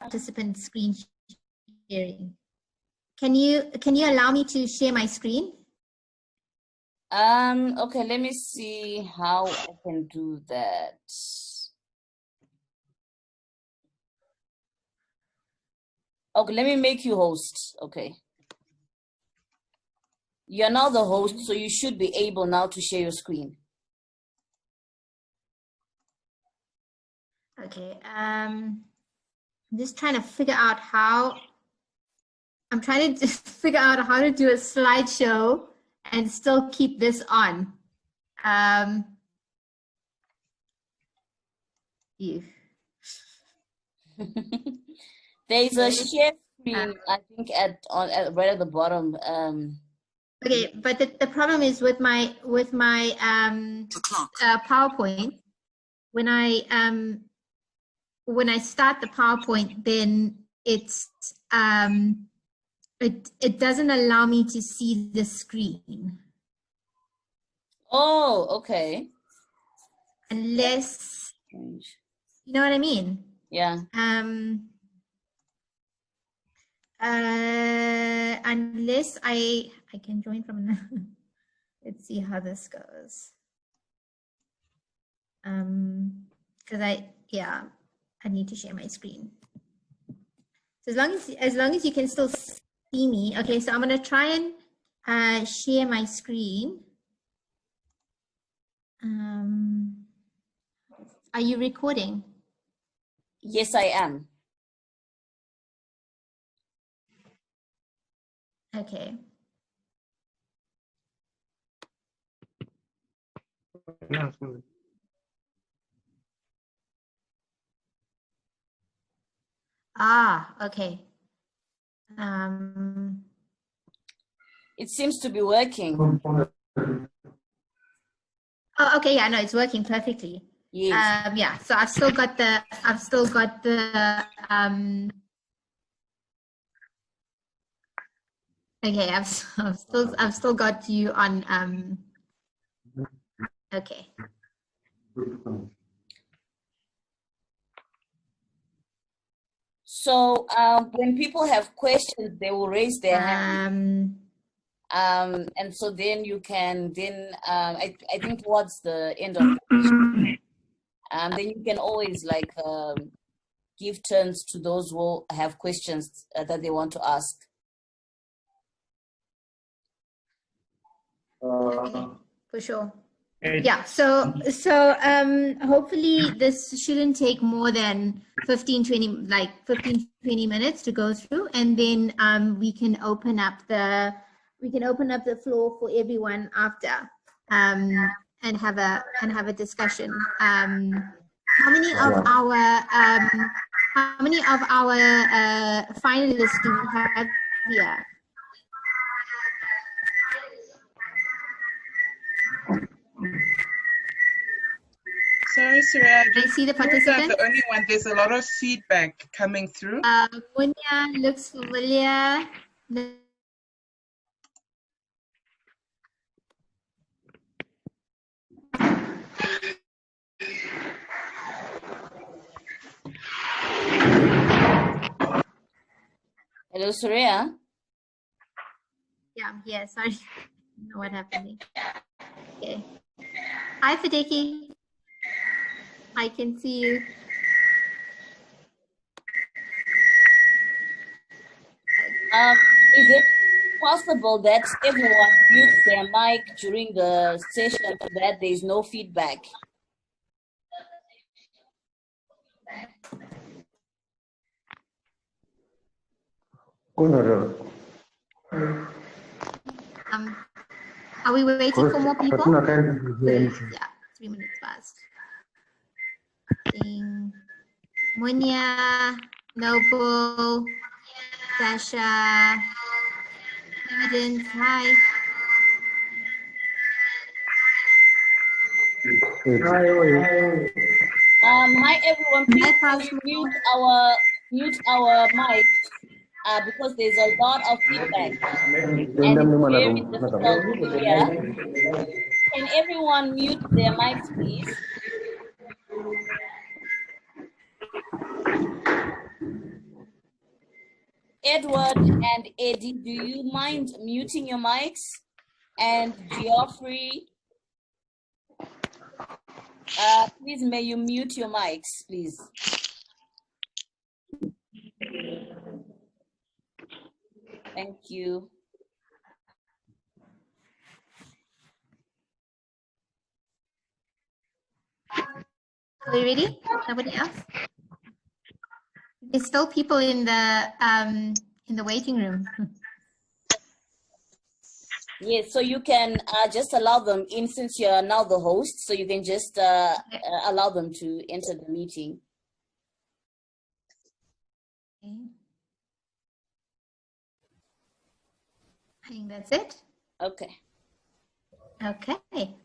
participant screen sharing. Can you allow me to share my screen? Okay, let me see how I can do that. Okay, let me make you host. Okay. You're now the host, so you should be able now to share your screen. Okay. I'm just trying to figure out how. I'm trying to figure out how to do a slideshow and still keep this on. There's a share screen, I think, right at the bottom. Okay, but the problem is with my PowerPoint. When I start the PowerPoint, then it doesn't allow me to see the screen. Oh, okay. Unless, you know what I mean? Yeah. Unless I can join from another. Let's see how this goes. Because I need to share my screen. So as long as you can still see me. Okay, so I'm gonna try and share my screen. Are you recording? Yes, I am. Okay. Okay. It seems to be working. Oh, okay. Yeah, no, it's working perfectly. Yes. Yeah. So I've still got the. Okay, I've still got you on. Okay. So when people have questions, they will raise their hand. And so then you can I think towards the end of the session, then you can always like give turns to those who have questions that they want to ask. Okay, for sure. Yeah, so hopefully this shouldn't take more than 15-20 minutes to go through, and then we can open up the floor for everyone after and have a discussion. How many of our finalists do we have here? Sorry, Suraiya, I see the participants. the only one. There's a lot of feedback coming through. Munya looks familiar. Hello, Suraiya. Yeah, I'm here. Sorry, I don't know what happened. Okay. Hi, Fideki. I can see you. Is it possible that everyone mutes their mic during the session so that there is no feedback? Are we waiting for more people? Yeah, 3 minutes past. Munya, Noble, Sasha, Evidence, hi. Hi everyone, please mute our mic because there's a lot of feedback and it's very difficult to hear. Can everyone mute their mics, please? Edward and Eddie, do you mind muting your mics? And Geoffrey, please may you mute your mics, please. Thank you. Are we ready? Nobody else? There's still people in the waiting room. Yes, so you can just allow them in, since you're now the host, so you can just allow them to enter the meeting. Okay. I think that's it. Okay. Okay.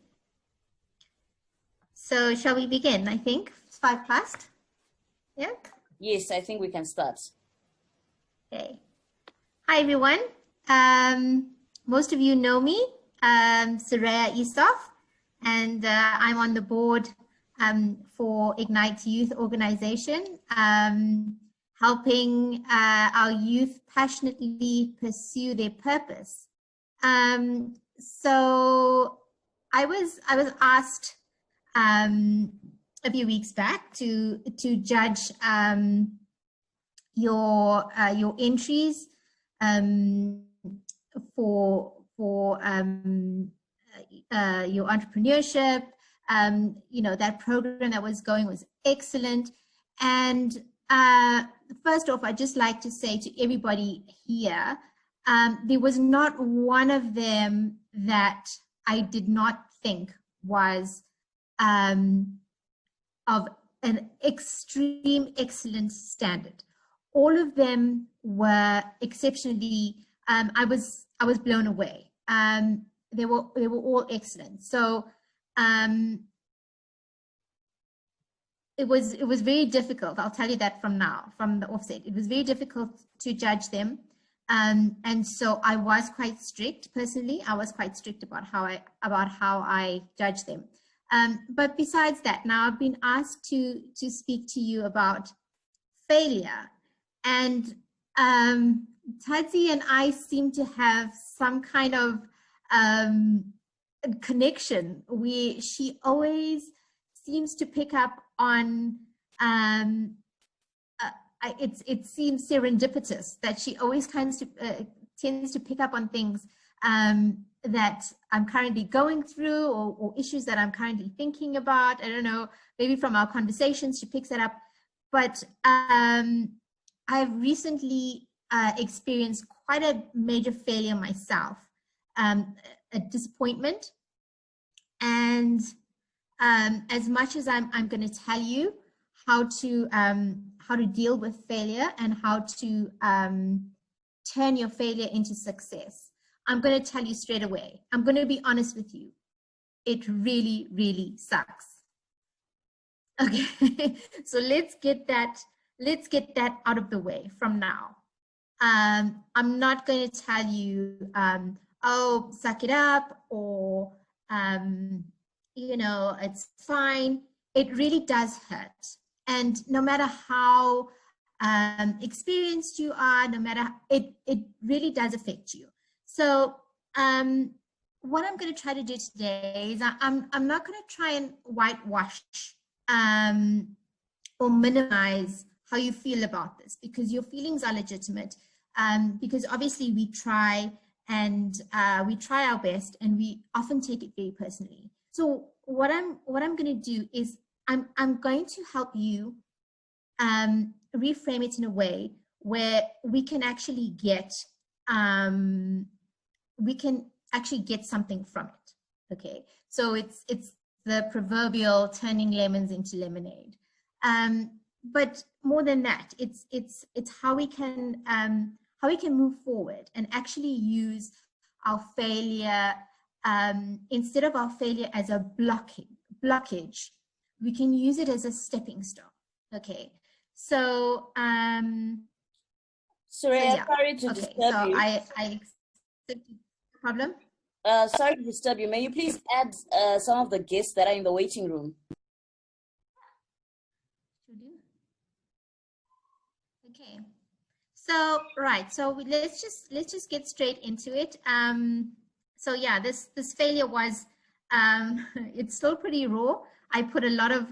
So shall we begin? I think it's 5 past. Yeah. Yes, I think we can start. Okay. Hi, everyone. Most of you know me, Suraiya Essof, and I'm on the board for Ignite Youth Organization, helping our youth passionately pursue their purpose. So I was asked a few weeks back to judge your entries for your entrepreneurship. You know, that program that was going was excellent. And first off, I'd just like to say to everybody here, there was not one of them that I did not think was of an extreme excellent standard. All of them were exceptionally, I was blown away. They were all excellent. So it was very difficult. I'll tell you that from the offset. It was very difficult to judge them. And so I was quite strict personally. I was quite strict about how I judge them. But besides that, now I've been asked to speak to you about failure. And Tadzi and I seem to have some kind of connection. She always seems to pick up on, it seems serendipitous that she always tends to pick up on things that I'm currently going through, or issues that I'm currently thinking about. I don't know, maybe from our conversations she picks it up. But I've recently experienced quite a major failure myself, a disappointment. And as much as I'm going to tell you how to deal with failure and how to turn your failure into success, I'm going to tell you straight away. I'm going to be honest with you. It really, really sucks. Okay, so let's get that out of the way from now. I'm not going to tell you, oh, suck it up, or you know, it's fine. It really does hurt. And no matter how experienced you are, no matter, it really does affect you. So what I'm going to try to do today is I'm not going to try and whitewash or minimize how you feel about this, because your feelings are legitimate. Because obviously we try our best, and we often take it very personally. So what I'm going to do is I'm going to help you reframe it in a way where we can actually get something from it. Okay, so it's the proverbial turning lemons into lemonade. But more than that, it's how we can move forward and actually use our failure, instead of our failure as a blockage, we can use it as a stepping stone. Okay, so Suraiya, so yeah. Sorry to disturb you. So I problem. Sorry to disturb you. May you please add some of the guests that are in the waiting room? Okay. So right, so let's just get straight into it. So yeah, this failure was it's still pretty raw. I put a lot of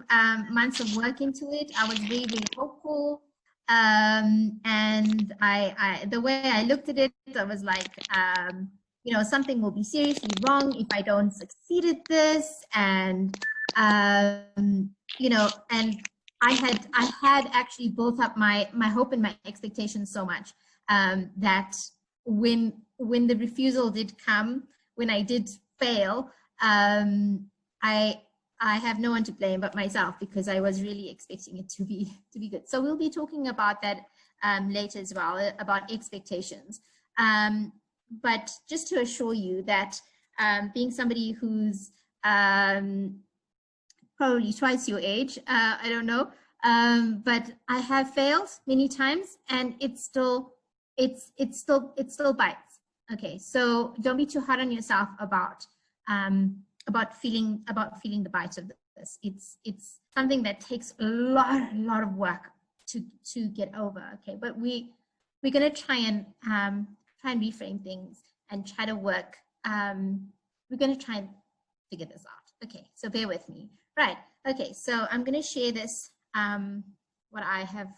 months of work into it. I was very, very hopeful, and I the way I looked at it, I was like, you know, something will be seriously wrong if I don't succeed at this, and you know, and I had actually built up my hope and my expectations so much that when the refusal did come, when I did fail, I have no one to blame but myself, because I was really expecting it to be good. So we'll be talking about that later as well, about expectations. But just to assure you that being somebody who's probably twice your age, I don't know, but I have failed many times, and it still bites. Okay, so don't be too hard on yourself about feeling the bite of this. It's something that takes a lot of work to get over. Okay, but we're gonna try and reframe things and try to work. We're gonna try and figure this out. Okay, so bear with me. Right. Okay, so I'm gonna share this what I have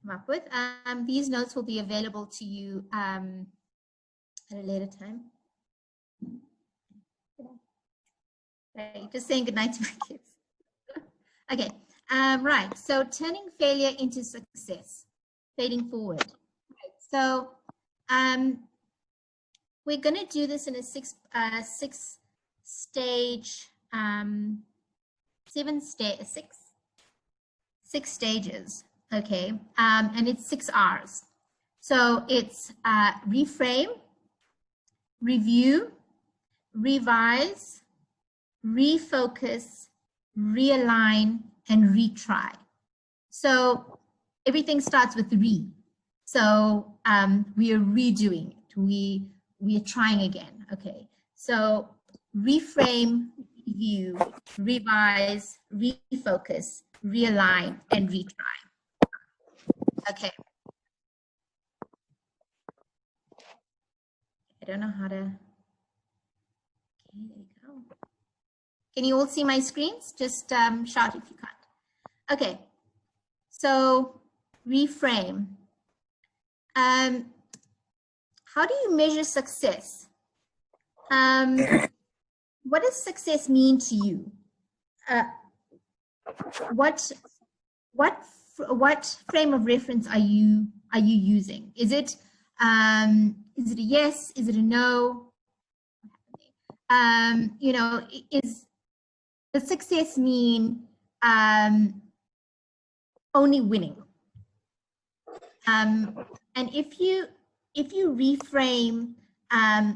come up with. These notes will be available to you at a later time. Okay, just saying goodnight to my kids. Okay, right, so turning failure into success, fading forward. Right, so we're gonna do this in a six stages, okay, and it's 6 R's. So it's reframe, review, revise, refocus, realign, and retry. So everything starts with re. So we are redoing it. We are trying again. Okay. So reframe, review, revise, refocus, realign, and retry. Okay. I don't know how to. Okay, there you go. Can you all see my screens? Just shout if you can't. Okay, so reframe. How do you measure success? What does success mean to you? What frame of reference are you using? Is it a yes? Is it a no? You know, does success mean only winning? And if you reframe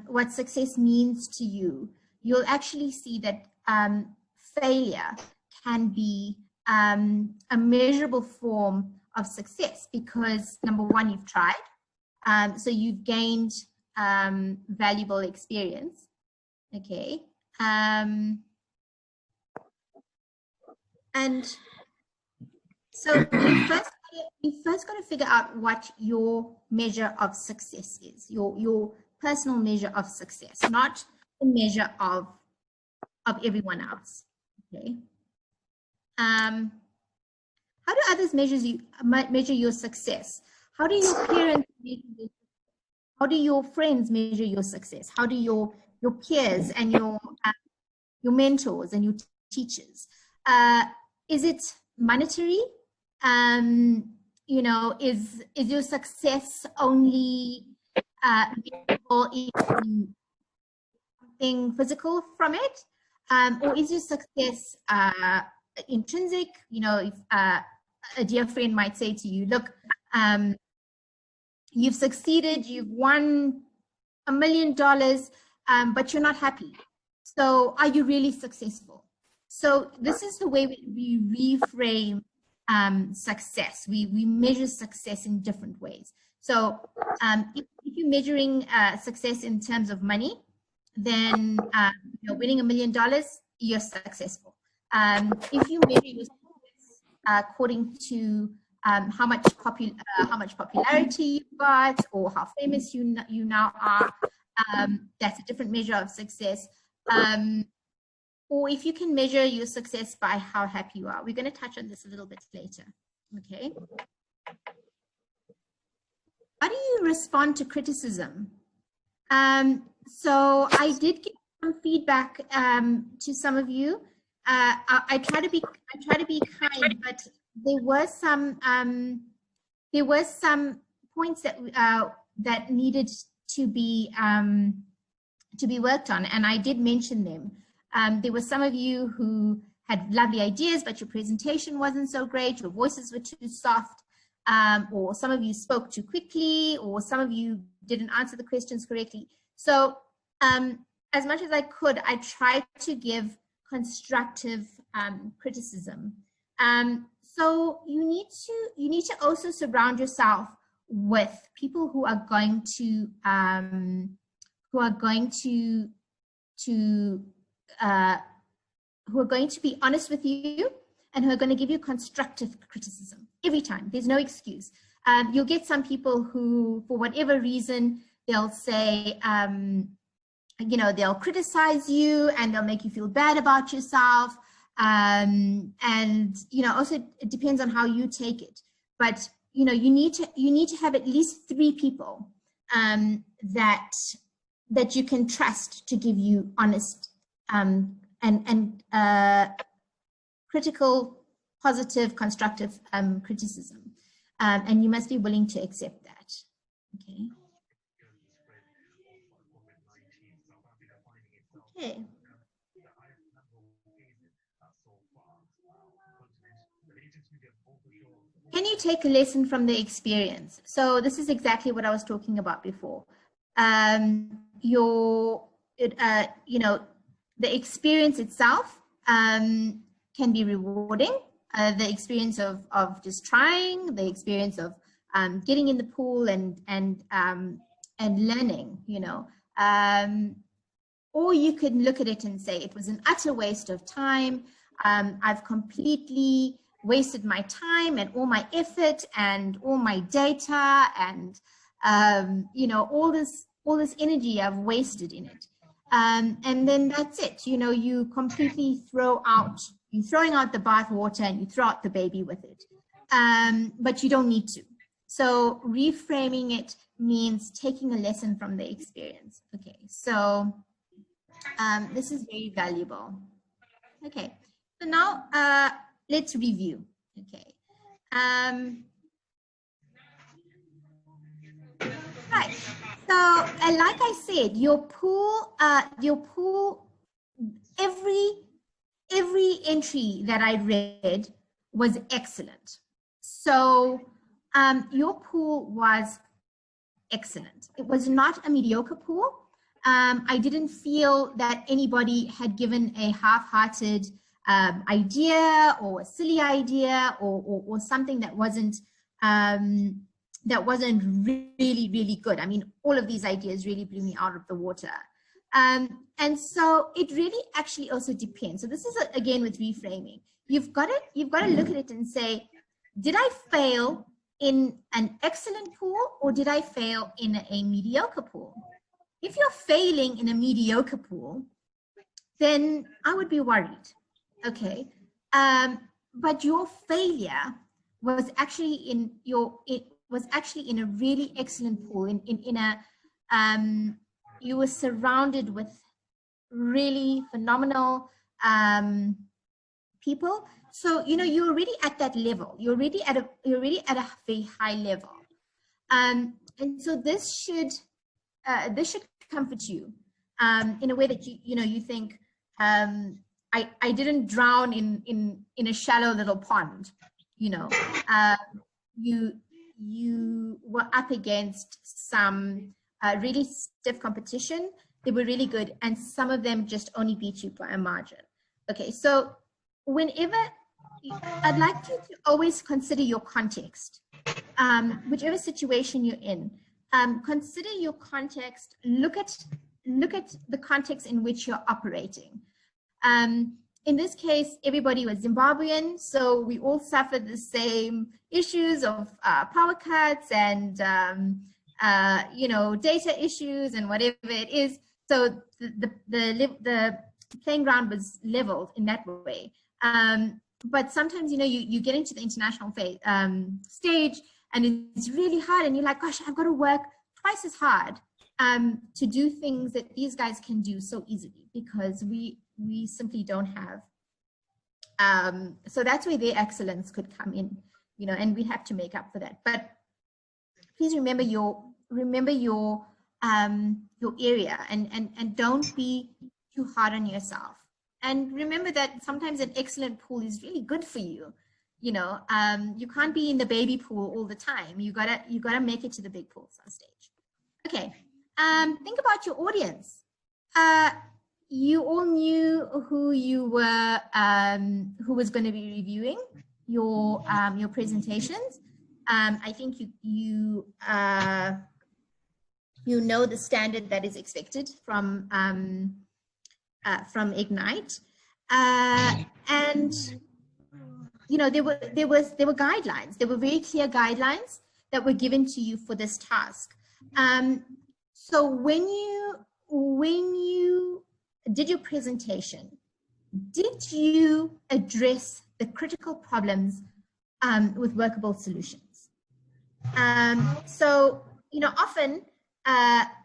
what success means to you, you'll actually see that failure can be a measurable form of success, because number one, you've tried, so you've gained valuable experience. Okay. And so you first got to figure out what your measure of success is, your personal measure of success, not the measure of everyone else. Okay. How do others measure your success? How do your parents measure your success? How do your friends measure your success? How do your peers and your mentors and your teachers? Is it monetary? You know, is your success only visible in something physical from it, or is your success intrinsic? You know, if a dear friend might say to you, "Look, you've succeeded, you've won $1 million, but you're not happy. So are you really successful?" So this is the way we reframe success. We measure success in different ways. So if you're measuring success in terms of money, then you know, winning $1 million, you're successful. If you measure your success according to how much popularity you got or how famous you now are. That's a different measure of success. Or if you can measure your success by how happy you are. We're going to touch on this a little bit later. Okay. How do you respond to criticism? So I did give some feedback to some of you. I try to be kind, but there were some points that needed to be worked on, and I did mention them. There were some of you who had lovely ideas, but your presentation wasn't so great. Your voices were too soft. Or some of you spoke too quickly, or some of you didn't answer the questions correctly. So as much as I could, I tried to give constructive criticism. So you need to also surround yourself with people who are going to be honest with you and who are going to give you constructive criticism every time. There's no excuse. You'll get some people who, for whatever reason, they'll say, you know, they'll criticize you and they'll make you feel bad about yourself. And, you know, also it depends on how you take it. But, you know, you need to have at least 3 people that you can trust to give you honest and critical, positive, constructive criticism. And you must be willing to accept that. Okay. Okay. Can you take a lesson from the experience? So this is exactly what I was talking about before. You know, the experience itself can be rewarding. The experience of just trying, the experience of getting in the pool and learning, you know. Or you could look at it and say it was an utter waste of time. I've completely wasted my time and all my effort and all my data and you know, all this energy I've wasted in it. And then that's it. You know, you completely you're throwing out the bath water and you throw out the baby with it. But you don't need to. So reframing it means taking a lesson from the experience. Okay, so this is very valuable. Okay, so now let's review. Okay. Right. So like I said, your pool, every entry that I read was excellent. So your pool was excellent. It was not a mediocre pool. I didn't feel that anybody had given a half-hearted idea or a silly idea or something that wasn't really good. I mean, all of these ideas really blew me out of the water. And so it really actually also depends. So this is again with reframing. You've got to look at it and say, did I fail in an excellent pool or did I fail in a mediocre pool? If you're failing in a mediocre pool, then I would be worried. Okay, but your failure was actually in a really excellent pool. You were surrounded with really phenomenal people. So you know you're already at that level. You're already at a very high level, and so this should comfort you in a way that you think. I didn't drown in a shallow little pond, you know. You were up against some really stiff competition. They were really good, and some of them just only beat you by a margin. Okay, so whenever, I'd like you to always consider your context, whichever situation you're in. Consider your context. Look at the context in which you're operating. in this case, everybody was Zimbabwean, so we all suffered the same issues of power cuts and data issues and whatever it is. So the playing ground was leveled in that way. But sometimes, you get into the international stage, and it's really hard, and you're like, gosh, I've got to work twice as hard to do things that these guys can do so easily, because we simply don't have. So that's where their excellence could come in, and we have to make up for that. But please remember your area, and don't be too hard on yourself. And remember that sometimes an excellent pool is really good for you. You can't be in the baby pool all the time. You gotta make it to the big pool some stage. Okay. Think about your audience. You all knew who you were, who was going to be reviewing your presentations. I think you know the standard that is expected from Ignite, and there were guidelines. There were very clear guidelines that were given to you for this task. So when you did your presentation, did you address the critical problems with workable solutions? So often,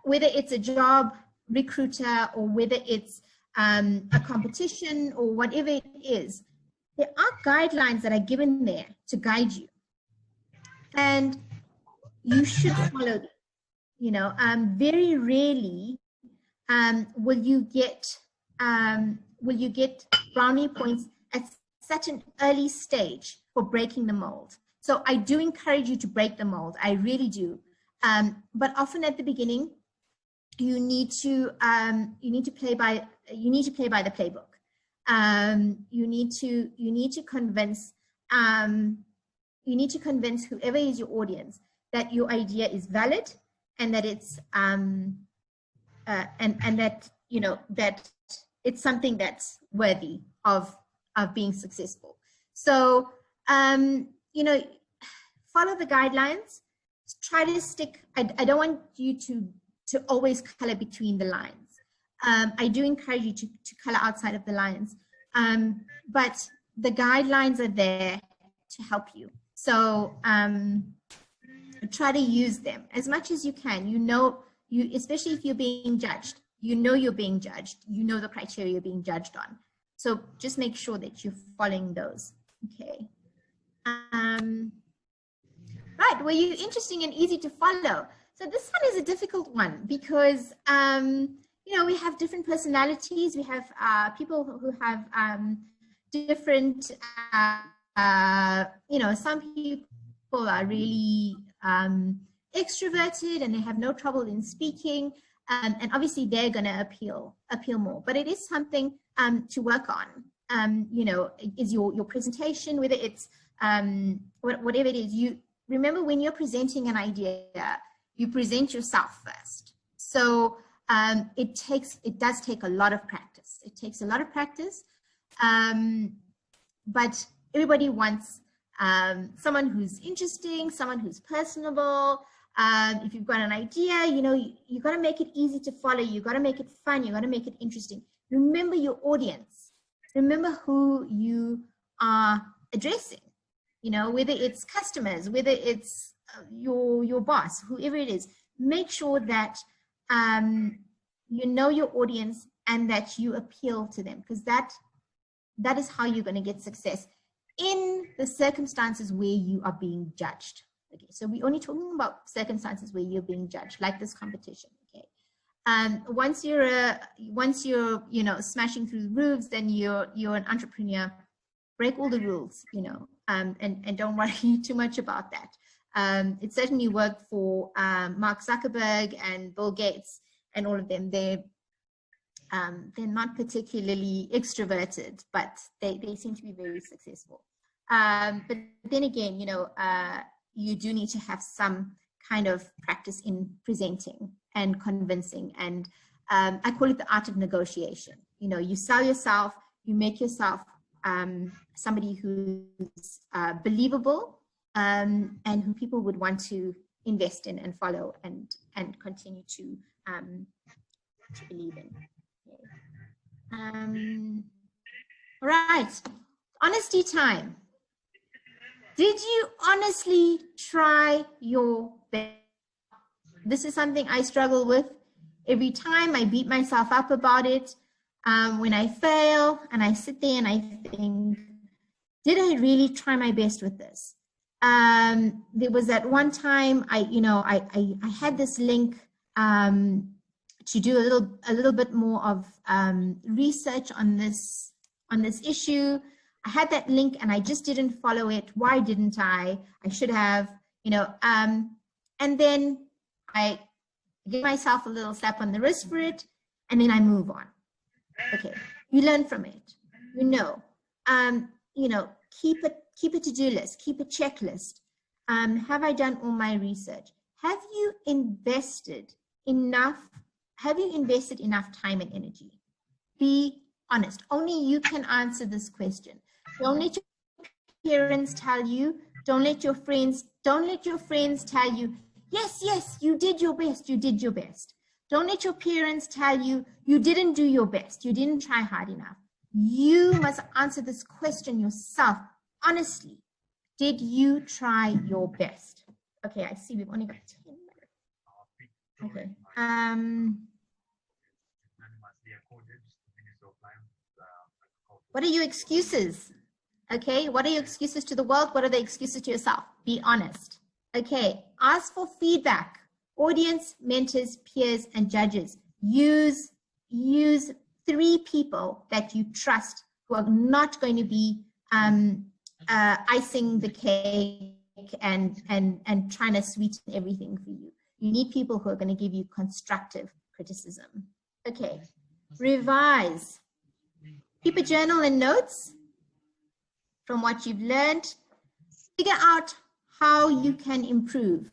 whether it's a job recruiter or whether it's a competition or whatever it is, there are guidelines that are given there to guide you, and you should follow them. Very rarely will you get brownie points at such an early stage for breaking the mold. So I do encourage you to break the mold. I really do. But often at the beginning, you need to play by the playbook. You need to convince whoever is your audience that your idea is valid, and that it's and that that it's something that's worthy of being successful. So follow the guidelines. Try to stick. I don't want you to always color between the lines. I do encourage you to color outside of the lines, but the guidelines are there to help you. So try to use them as much as you can. Especially if you're being judged, you're being judged. You know the criteria you're being judged on. So just make sure that you're following those. Okay. Right. Were you interesting and easy to follow? So this one is a difficult one because we have different personalities. We have people who have different. Some people are really extroverted and they have no trouble in speaking, and obviously they're going to appeal more. But it is something to work on. Is your presentation, whether it's whatever it is. You remember, when you're presenting an idea, you present yourself first. So it does take a lot of practice. It takes a lot of practice, but everybody wants someone who's interesting, someone who's personable. If you've got an idea, you got to make it easy to follow. You got to make it fun. You got to make it interesting. Remember your audience. Remember who you are addressing. Whether it's customers, whether it's your boss, whoever it is. Make sure that you know your audience and that you appeal to them, because that is how you're going to get success in the circumstances where you are being judged. Okay, so we're only talking about circumstances where you're being judged, like this competition. Okay, once you're smashing through the roofs, then you're an entrepreneur. Break all the rules, and don't worry too much about that. It certainly worked for Mark Zuckerberg and Bill Gates and all of them. They're not particularly extroverted, but they seem to be very successful. But then again, you do need to have some kind of practice in presenting and convincing. And I call it the art of negotiation. You sell yourself, you make yourself somebody who's believable, and who people would want to invest in and follow and continue to believe in. All right, honesty time. Did you honestly try your best? This is something I struggle with. Every time I beat myself up about it. When I fail and I sit there and I think, did I really try my best with this? There was that one time I had this link to do a little bit more of research on this issue. I had that link and I just didn't follow it. Why didn't I? I should have, and then I give myself a little slap on the wrist for it, and then I move on. Okay, you learn from it. Keep a to-do list, keep a checklist. Have I done all my research? Have you invested enough time and energy? Be honest. Only you can answer this question. Don't let your parents tell you. Don't let your friends tell you, yes, you did your best, you did your best. Don't let your parents tell you, you didn't do your best, you didn't try hard enough. You must answer this question yourself, honestly. Did you try your best? Okay, I see we've only got 10 minutes. Okay. What are your excuses? Okay, what are your excuses to the world? What are the excuses to yourself? Be honest. Okay, ask for feedback. Audience, mentors, peers, and judges. Use 3 people that you trust who are not going to be icing the cake and trying to sweeten everything for you. You need people who are going to give you constructive criticism. Okay, revise. Keep a journal and notes from what you've learned. Figure out how you can improve.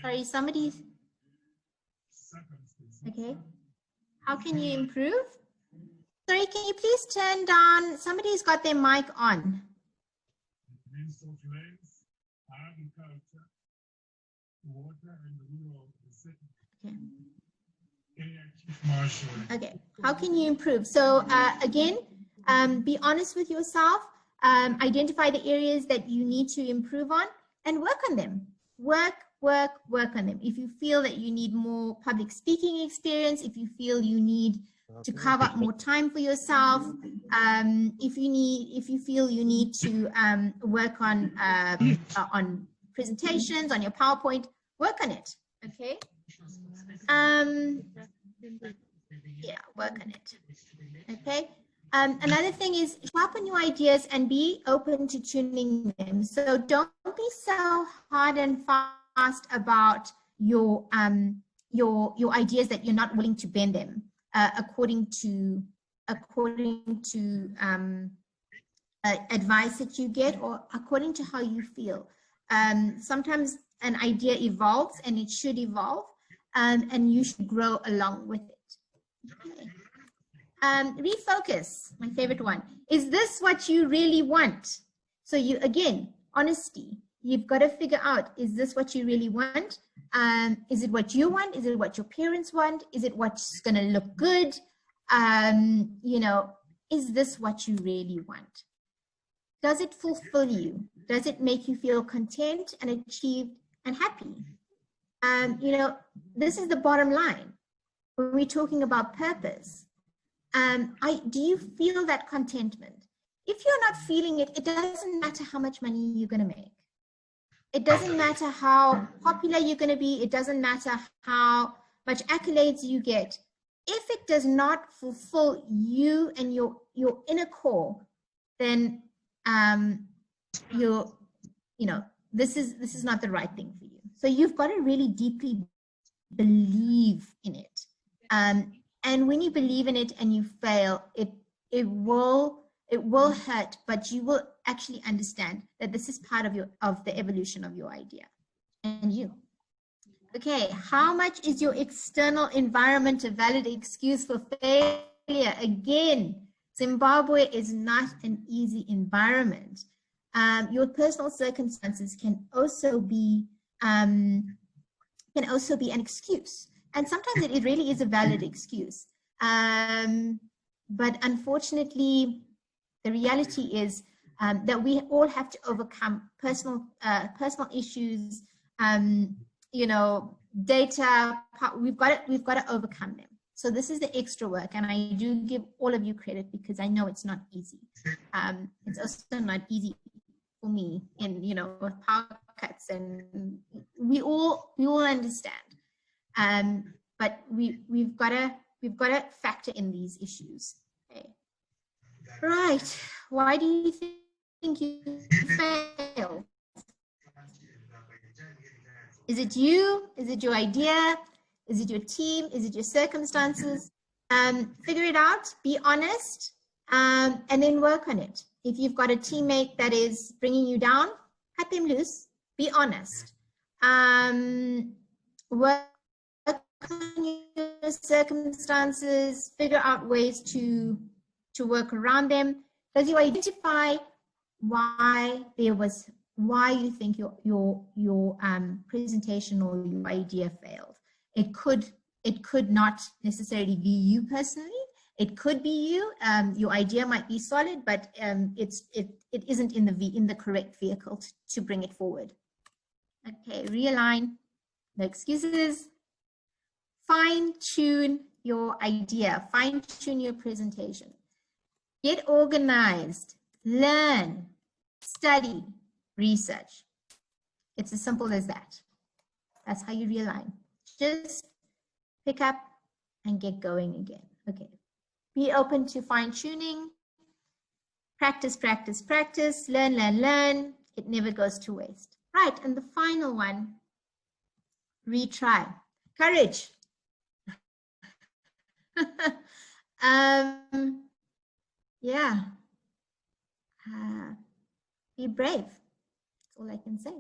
Sorry, somebody's, okay. How can you improve? Sorry, can you please turn down, somebody's got their mic on. Okay. Okay, how can you improve? So again, be honest with yourself, identify the areas that you need to improve on and work on them. Work on them. If you feel that you need more public speaking experience, if you feel you need to carve out more time for yourself, if you feel you need to work on presentations, on your PowerPoint, work on it. Okay. Yeah, work on it. Okay. Another thing is sharpen your ideas and be open to tuning them. So don't be so hard and fast about your ideas that you're not willing to bend them according to advice that you get or according to how you feel. Sometimes an idea evolves and it should evolve, and you should grow along with it. Okay. Refocus, my favorite one. Is this what you really want? So you, again, honesty. You've got to figure out, is this what you really want? Is it what you want? Is it what your parents want? Is it what's going to look good? Is this what you really want? Does it fulfill you? Does it make you feel content and achieved and happy? This is the bottom line. When we're talking about purpose, do you feel that contentment? If you're not feeling it, it doesn't matter how much money you're going to make. It doesn't matter how popular you're going to be. It doesn't matter how much accolades you get. If it does not fulfill you and your inner core, then this is not the right thing for you. So you've got to really deeply believe in it. And when you believe in it and you fail, it will hurt, but you will actually understand that this is part of the evolution of your idea and you. Okay, how much is your external environment a valid excuse for failure? Again, Zimbabwe is not an easy environment. Your personal circumstances can also be an excuse, and sometimes it really is a valid excuse. But unfortunately, the reality is that we all have to overcome personal issues. You know, data. We've got to overcome them. So this is the extra work, and I do give all of you credit because I know it's not easy. It's also not easy for me, and you know, with power cuts, and we all understand. But we've got to factor in these issues. Okay. Right. Why do you think you fail? Is it you? Is it your idea? Is it your team? Is it your circumstances? Figure it out, be honest, and then work on it. If you've got a teammate that is bringing you down, cut them loose, be honest. Work on your circumstances, figure out ways to work around them. Does you identify why you think your presentation or your idea failed? It could not necessarily be you personally. It could be you. Your idea might be solid, but it isn't in the correct vehicle to bring it forward. Okay, realign. No excuses. Fine-tune your idea. Fine-tune your presentation. Get organized. Learn. Study. Research. It's as simple as that. That's how you realign. Just pick up and get going again. Okay. Be open to fine-tuning. Practice, practice, practice. Learn, learn, learn. It never goes to waste. Right, and the final one, retry. Courage. Yeah. Be brave. That's all I can say.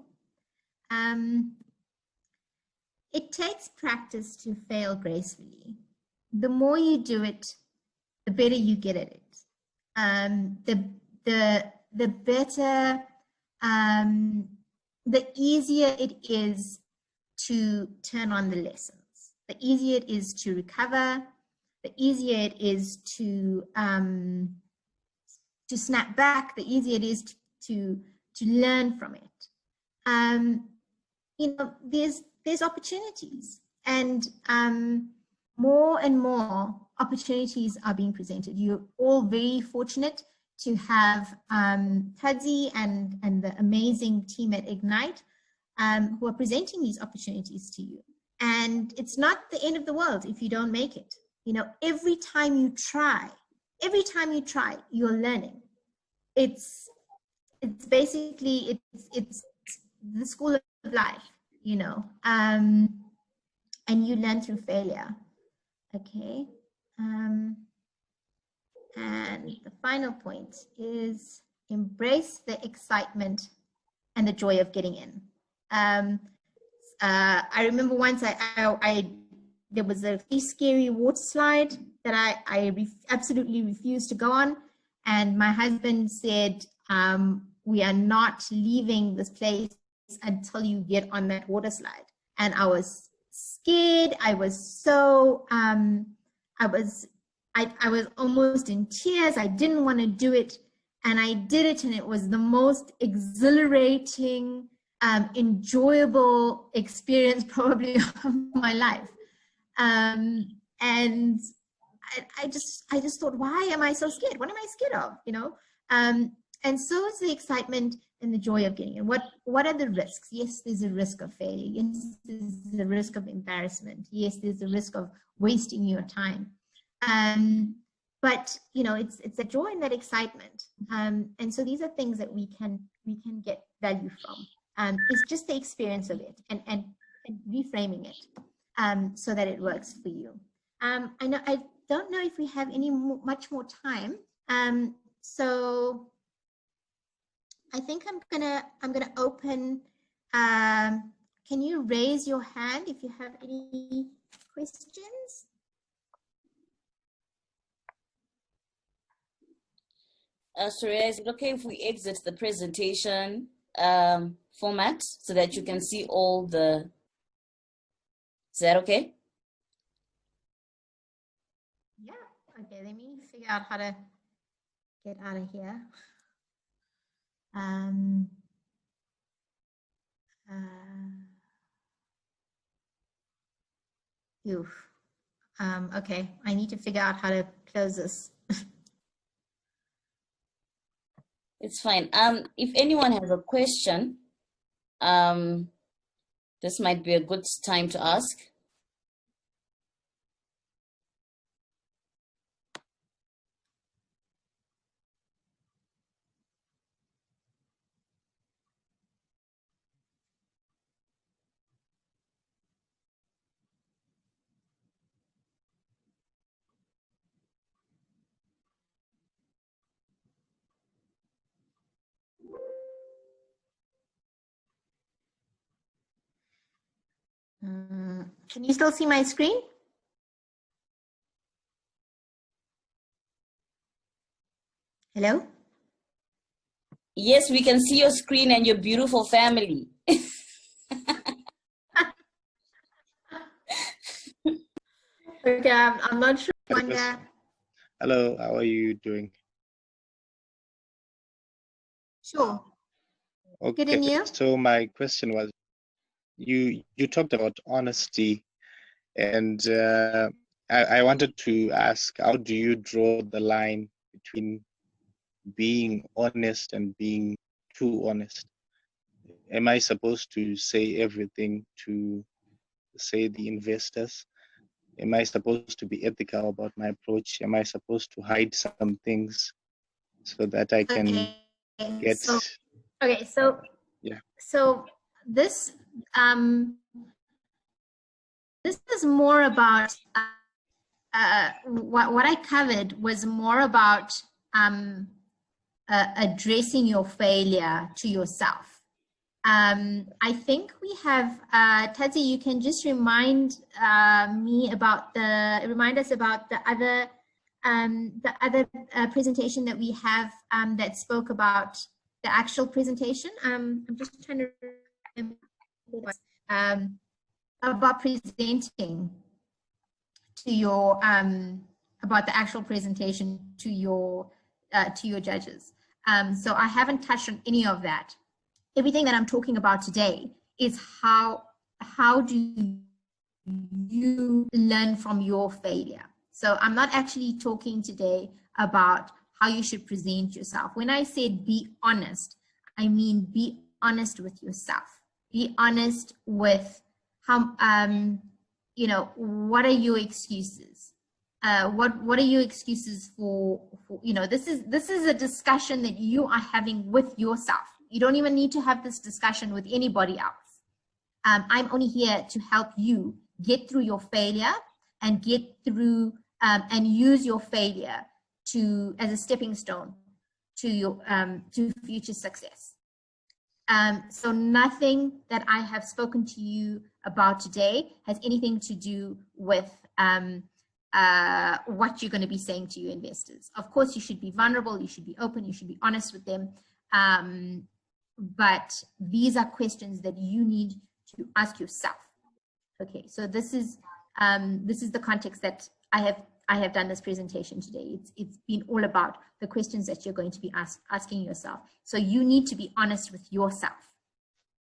It takes practice to fail gracefully. The more you do it, the better you get at it. The better, the easier it is to turn on the lessons. The easier it is to recover. The easier it is to snap back. The easier it is to learn from it. You know, there's opportunities, and more and more opportunities are being presented. You're all very fortunate to have Kadzi and the amazing team at Ignite who are presenting these opportunities to you. And it's not the end of the world if you don't make it. You know, every time you try, you're learning. It's basically, it's the school of life, you know, and you learn through failure. Okay. And the final point is embrace the excitement and the joy of getting in. I remember once there was a pretty scary water slide that I absolutely refused to go on. And my husband said, we are not leaving this place until you get on that water slide. And I was scared. I was so, I was almost in tears. I didn't want to do it. And I did it, and it was the most exhilarating, enjoyable experience probably of my life. And I just thought, why am I so scared? What am I scared of? You know? And so is the excitement and the joy of getting in. What are the risks? Yes, there's a risk of failure. Yes, there's a risk of embarrassment. Yes, there's a risk of wasting your time. But you know, it's that joy and that excitement. And so these are things that we can get value from. It's just the experience of it and reframing it so that it works for you. I don't know if we have much more time. So I think I'm gonna open can you raise your hand if you have any questions? Suraiya, is it okay if we exit the presentation format so that you can see all the, is that okay? Yeah, okay, let me figure out how to get out of here. Okay, I need to figure out how to close this. It's fine. If anyone has a question, this might be a good time to ask. Can you still see my screen? Hello? Yes, we can see your screen and your beautiful family. Okay, I'm not sure. Hello, how are you doing? Sure. Okay, Good, and you? so my question was, you talked about honesty, and I wanted to ask, how do you draw the line between being honest and being too honest? Am I supposed to say everything to, say, the investors? Am I supposed to be ethical about my approach? Am I supposed to hide some things so that I can get... Yeah. So this this is more about what I covered was more about addressing your failure to yourself. I think we have Tadzi, you can just remind me about remind us about the other presentation that we have that spoke about the actual presentation. I'm just trying to remember about presenting to your about the actual presentation to your judges. So I haven't touched on any of that. Everything that I'm talking about today is how do you learn from your failure. So I'm not actually talking today about how you should present yourself. When I said be honest, I mean be honest with yourself. Be honest with how you know, what are your excuses? What are your excuses for you know, this is a discussion that you are having with yourself. You don't even need to have this discussion with anybody else. I'm only here to help you get through your failure and get through and use your failure as a stepping stone to your to future success. So nothing that I have spoken to you about today has anything to do with what you're going to be saying to your investors. Of course, you should be vulnerable, you should be open, you should be honest with them. But these are questions that you need to ask yourself. Okay, so this is the context that I have done this presentation today. It's been all about the questions that you're going to be asking yourself. So you need to be honest with yourself.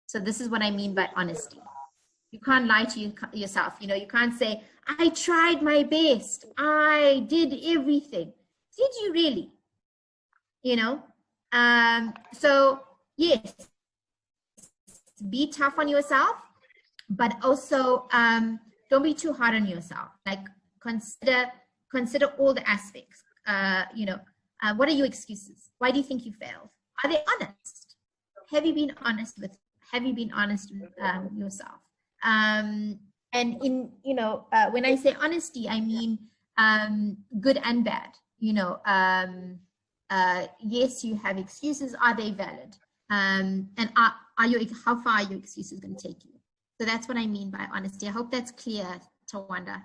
So this is what I mean by honesty. You can't lie to yourself. You know, you can't say, I tried my best, I did everything. Did you really? You know, so yes, be tough on yourself, but also don't be too hard on yourself. Like consider all the aspects. You know, what are your excuses? Why do you think you failed? Are they honest? Have you been honest with yourself? And in, you know, when I say honesty, I mean good and bad. You know, yes, you have excuses. Are they valid? And how far are your excuses going to take you? So that's what I mean by honesty. I hope that's clear, Tawanda.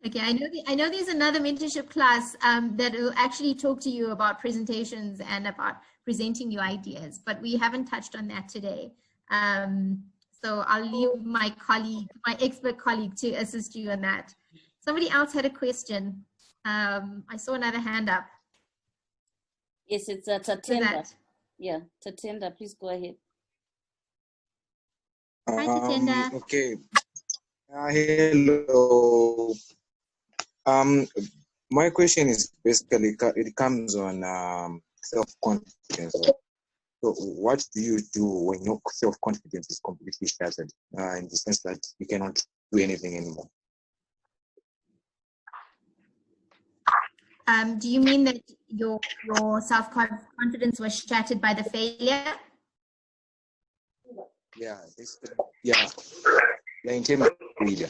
Okay, I know there's another mentorship class that will actually talk to you about presentations and about presenting your ideas, but we haven't touched on that today. So I'll leave my colleague, my expert colleague, to assist you on that. Somebody else had a question. I saw another hand up. Yes, it's Tatenda. Yeah, Tatenda, please go ahead. Hi, Tatenda. Okay. Hello. My question is basically, it comes on self-confidence. So what do you do when your self-confidence is completely shattered, in the sense that you cannot do anything anymore? Do you mean that your self-confidence was shattered by the failure? Yeah, yeah, in terms of failure.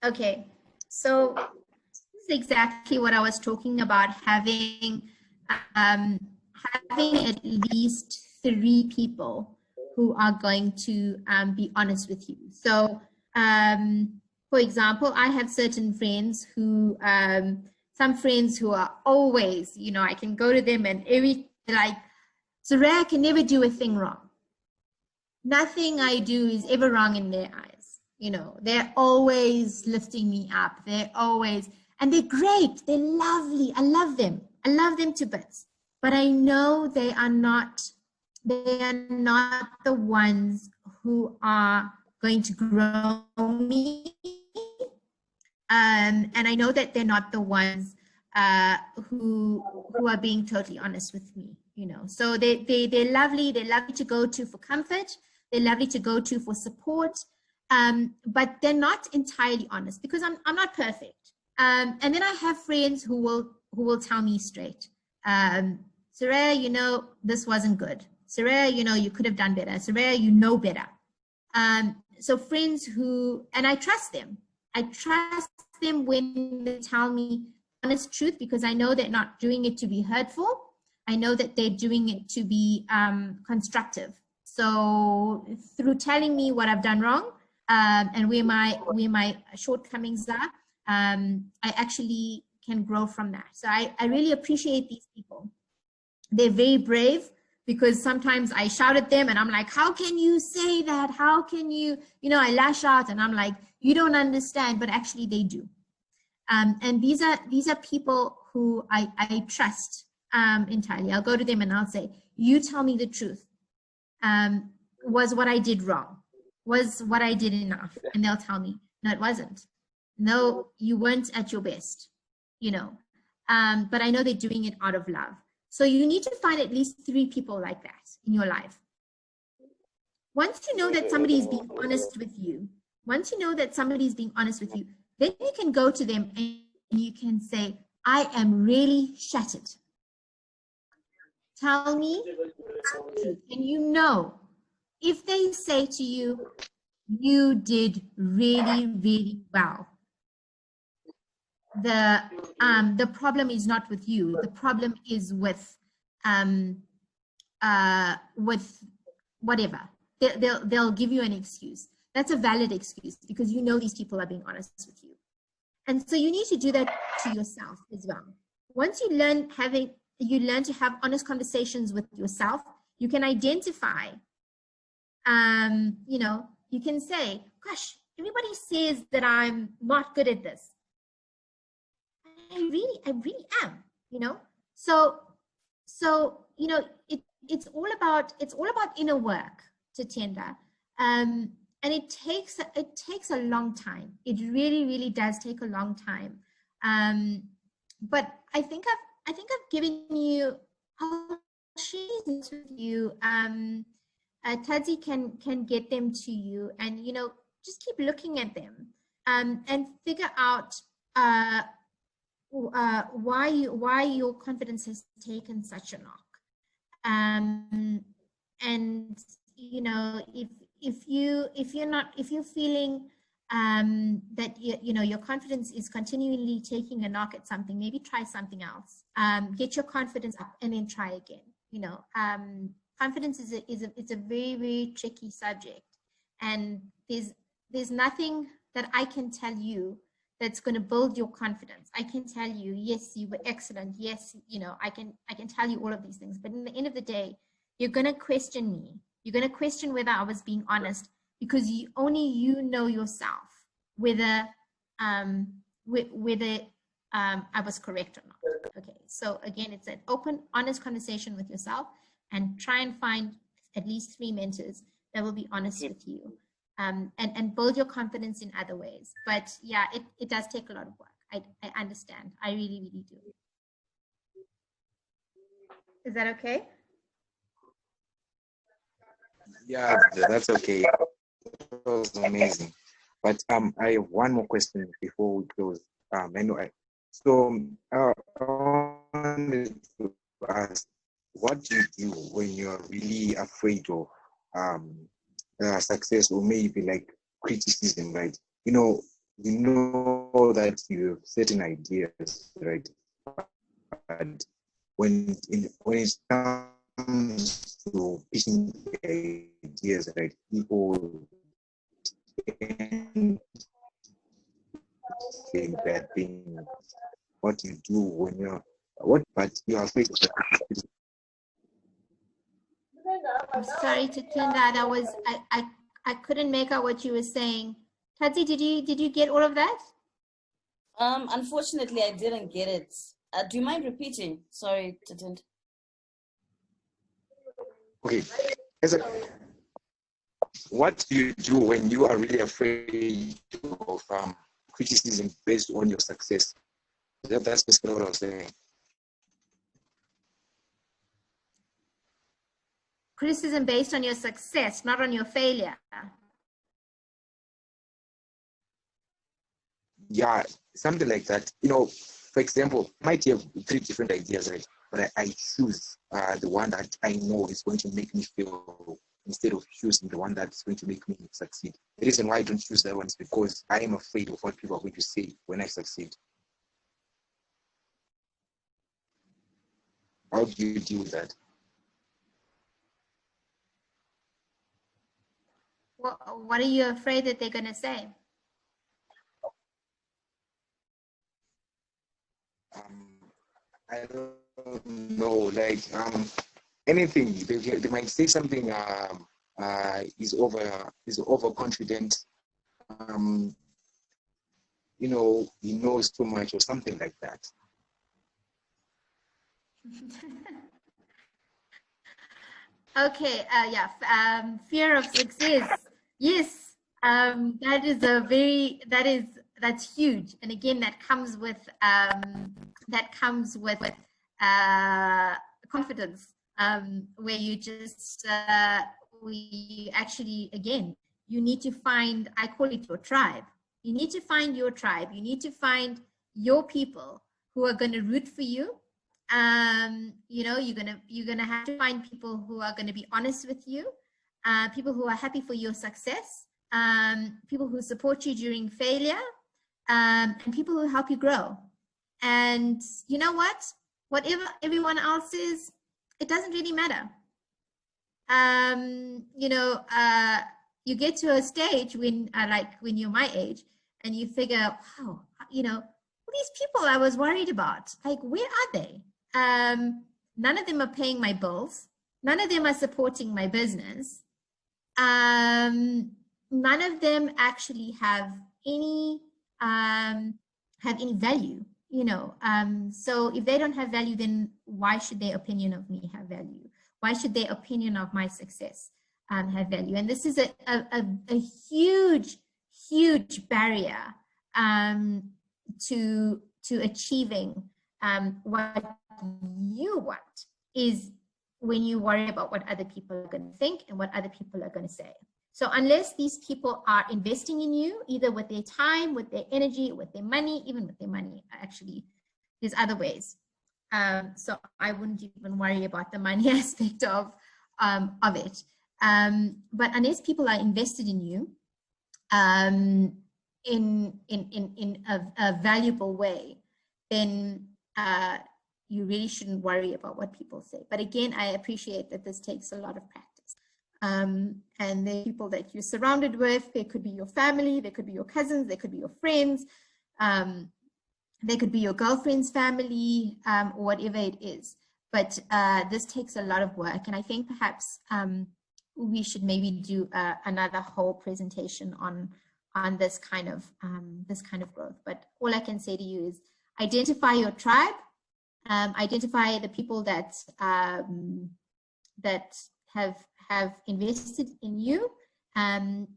Okay, so this is exactly what I was talking about, having at least 3 people who are going to be honest with you. So, for example, I have certain friends who, some friends who are always, you know, I can go to them and like, Suraiya can never do a thing wrong. Nothing I do is ever wrong in their eyes. You know, they're always lifting me up. They're always, and they're great. They're lovely. I love them. I love them to bits. But I know they are not the ones who are going to grow me. And I know that they're not the ones who are being totally honest with me, you know. So they're lovely. They're lovely to go to for comfort. They're lovely to go to for support. But they're not entirely honest because I'm not perfect. And then I have friends who will tell me straight, Suraiya, you know, this wasn't good. Suraiya, you know, you could have done better. Suraiya, you know better. So friends who, and I trust them. I trust them when they tell me honest truth because I know they're not doing it to be hurtful. I know that they're doing it to be constructive. So through telling me what I've done wrong and where my shortcomings are, I actually can grow from that. So I really appreciate these people. They're very brave because sometimes I shout at them and I'm like, how can you say that? How can you, you know, I lash out and I'm like, you don't understand, but actually they do. And these are people who I trust entirely. I'll go to them and I'll say, you tell me the truth. Was what I did wrong? Was what I did enough? And they'll tell me, no, it wasn't. No, you weren't at your best, you know. But I know they're doing it out of love. So you need to find at least 3 people like that in your life. Once you know that somebody is being honest with you, then you can go to them and you can say, I am really shattered. Tell me the truth. And you know, if they say to you, you did really, really well, the problem is not with you. The problem is with whatever. They'll give you an excuse. That's a valid excuse because you know these people are being honest with you. And so you need to do that to yourself as well. Once you learn to have honest conversations with yourself, you can identify, you know, you can say, gosh, everybody says that I'm not good at this. I really am, you know. So you know, it's all about inner work, Tatenda, and it takes a long time. It really does take a long time. But I think I've given you. I'll share this with you. Tadzi can get them to you, and you know, just keep looking at them and figure out why your confidence has taken such a knock. And you know, if you're feeling that you know your confidence is continually taking a knock at something, maybe try something else. Get your confidence up and then try again. You know, confidence is a very, very tricky subject, and there's nothing that I can tell you that's going to build your confidence. I can tell you, yes, you were excellent. Yes, you know, I can tell you all of these things, but in the end of the day, you're going to question me. You're going to question whether I was being honest, because only you know yourself whether I was correct or not. Okay, so again, it's an open, honest conversation with yourself, and try and find at least 3 mentors that will be honest with you, and build your confidence in other ways. But yeah, it does take a lot of work. I understand. I really, really do. Is that okay? Yeah, that's okay. That was amazing. But I have one more question before we close. Anyway, so I wanted to ask, what do you do when you're really afraid of success, or maybe like criticism, right? You know that you have certain ideas, right? But when it comes to pitching ideas, right, people say bad things. What you do when but you're afraid of that. I'm sorry to turn that. I couldn't make out what you were saying. Tati, did you get all of that? Unfortunately, I didn't get it. Do you mind repeating? Sorry, didn't. Okay. What do you do when you are really afraid of criticism based on your success? That's basically what I was saying. Criticism based on your success, not on your failure. Yeah, something like that. You know, for example, I might have 3 different ideas, right? But I choose the one that I know is going to make me feel, instead of choosing the one that's going to make me succeed. The reason why I don't choose that one is because I am afraid of what people are going to say when I succeed. How do you deal with that? What are you afraid that they're going to say? I don't know, like anything. They might say something is overconfident. You know, he knows too much or something like that. Okay, yeah, fear of success. Yes, that's huge. And again, that comes with confidence, where you just, we actually, again, you need to find, I call it your tribe. You need to find your tribe. You need to find your people who are going to root for you. You know, you're gonna have to find people who are going to be honest with you, people who are happy for your success, people who support you during failure, and people who help you grow. And you know what? Whatever everyone else is, it doesn't really matter. You know, you get to a stage when, when you're my age, and you figure, wow, you know, these people I was worried about, like, where are they? None of them are paying my bills. None of them are supporting my business. None of them actually have any value, you know. So if they don't have value, then why should their opinion of me have value? Why should their opinion of my success have value? And this is a huge, huge barrier to achieving what you want, is when you worry about what other people are going to think and what other people are going to say. So unless these people are investing in you, either with their time, with their energy, with their money, even with their money, actually, there's other ways. So I wouldn't even worry about the money aspect of it. But unless people are invested in you, in a valuable way, then you really shouldn't worry about what people say. But again, I appreciate that this takes a lot of practice. And the people that you're surrounded with, they could be your family, they could be your cousins, they could be your friends, they could be your girlfriend's family, or whatever it is. But this takes a lot of work. And I think perhaps we should maybe do another whole presentation on this kind of growth. But all I can say to you is identify your tribe, identify the people that that have invested in you, and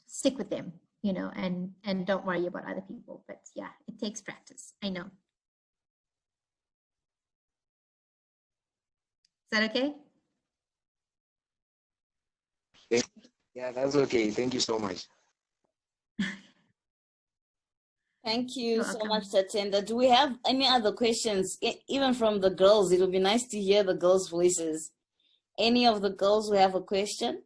stick with them, you know, and don't worry about other people. But yeah, it takes practice, I know. Is that okay? Yeah, that's okay. Thank you so much. Thank you so much, Tatenda. Do we have any other questions, even from the girls? It would be nice to hear the girls' voices. Any of the girls who have a question?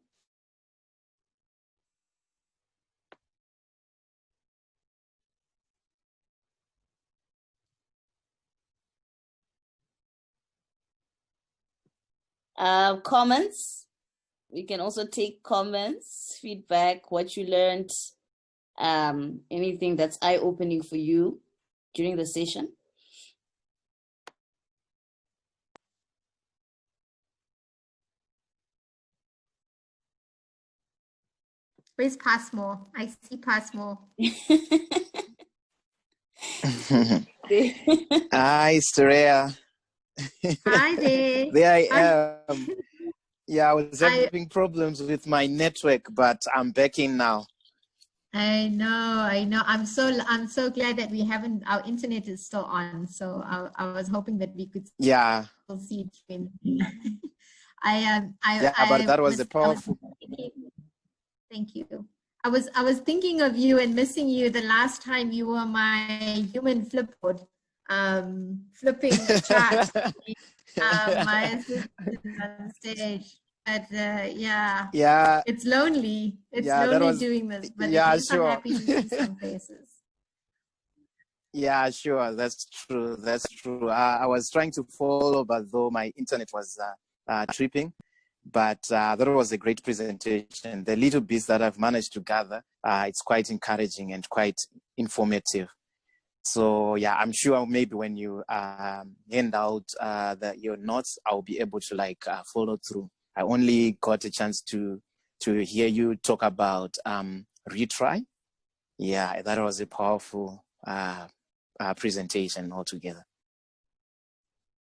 Comments? We can also take comments, feedback, what you learned, anything that's eye-opening for you during the session. Where's Passmore? I see Passmore. Hi, Suraiya. Hi there. There I am. Yeah, I was having problems with my network, but I'm back in now. I know. I'm so glad that we haven't. Our internet is still on. So I was hoping that we could. Yeah. Still see it. But that was a powerful. Thank you. I was thinking of you and missing you the last time you were my human flipboard, flipping the chart. My assistant on stage. But yeah, it's lonely. It's lonely doing this, but at least I'm happy to see some faces. Yeah, sure. That's true. That's true. I was trying to follow, but though my internet was tripping. But that was a great presentation. The little bits that I've managed to gather, it's quite encouraging and quite informative. So yeah, I'm sure maybe when you hand out your notes, I'll be able to follow through. I only got a chance to hear you talk about retry. Yeah, that was a powerful presentation altogether.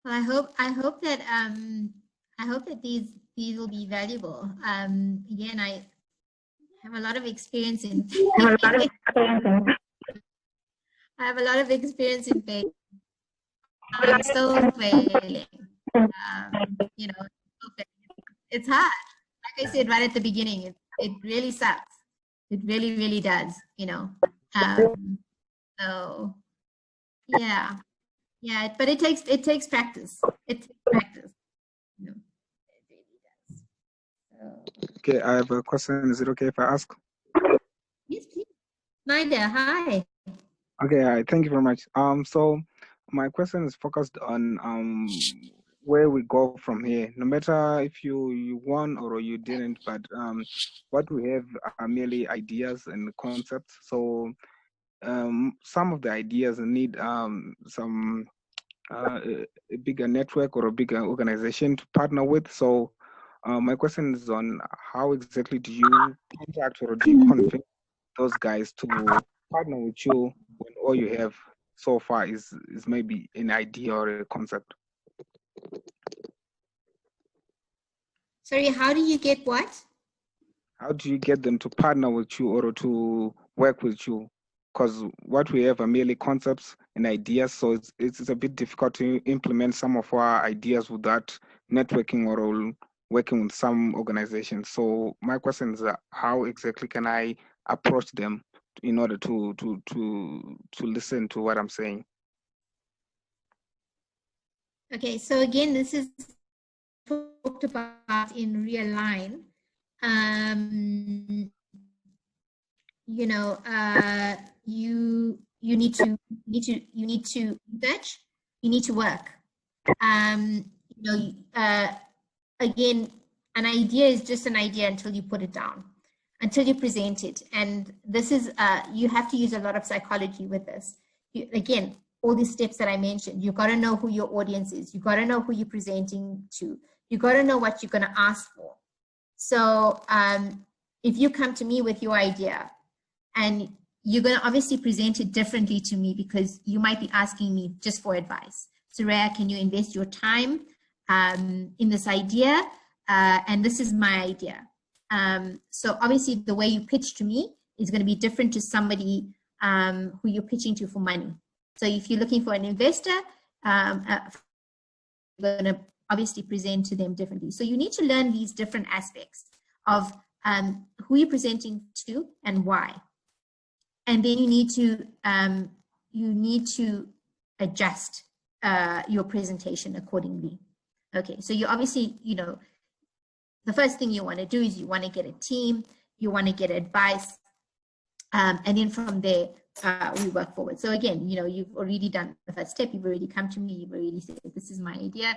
Well, I hope that these will be valuable. Again, I have a lot of experience in. I have a lot of experience in failing. I'm still failing. You know, it's hard. Like I said right at the beginning, it really sucks. It really, really does. You know. So yeah, but it takes practice. It takes practice. You know, it really does. So. Okay, I have a question. Is it okay if I ask? Yes, please. Naida, hi. Okay, hi. Thank you very much. So my question is focused on where we go from here. No matter if you won or you didn't, but what we have are merely ideas and concepts. So some of the ideas need some a bigger network or a bigger organization to partner with. So my question is on how exactly do you contact or do you convince those guys to partner with you when all you have so far is maybe an idea or a concept? Sorry, how do you get what? How do you get them to partner with you or to work with you? Because what we have are merely concepts and ideas, so it's a bit difficult to implement some of our ideas without networking or working with some organizations. So my question is, how exactly can I approach them in order to listen to what I'm saying? Okay, so again, this is talked about in Realign. you know, you need to research, you need to work. You know, again, an idea is just an idea until you put it down, until you present it. And this is, you have to use a lot of psychology with this. Again, all these steps that I mentioned, you got to know who your audience is. You got to know who you're presenting to. You got to know what you're going to ask for. So if you come to me with your idea, and you're going to obviously present it differently to me, because you might be asking me just for advice. Suraiya, can you invest your time in this idea? And this is my idea. So obviously the way you pitch to me is going to be different to somebody who you're pitching to for money. So if you're looking for an investor, you're going to obviously present to them differently. So you need to learn these different aspects of who you're presenting to and why. And then you need to adjust your presentation accordingly. Okay, so you obviously, you know, the first thing you want to do is you want to get a team, you want to get advice, and then from there we work forward. So again, you know, you've already done the first step. You've already come to me. You've already said, this is my idea,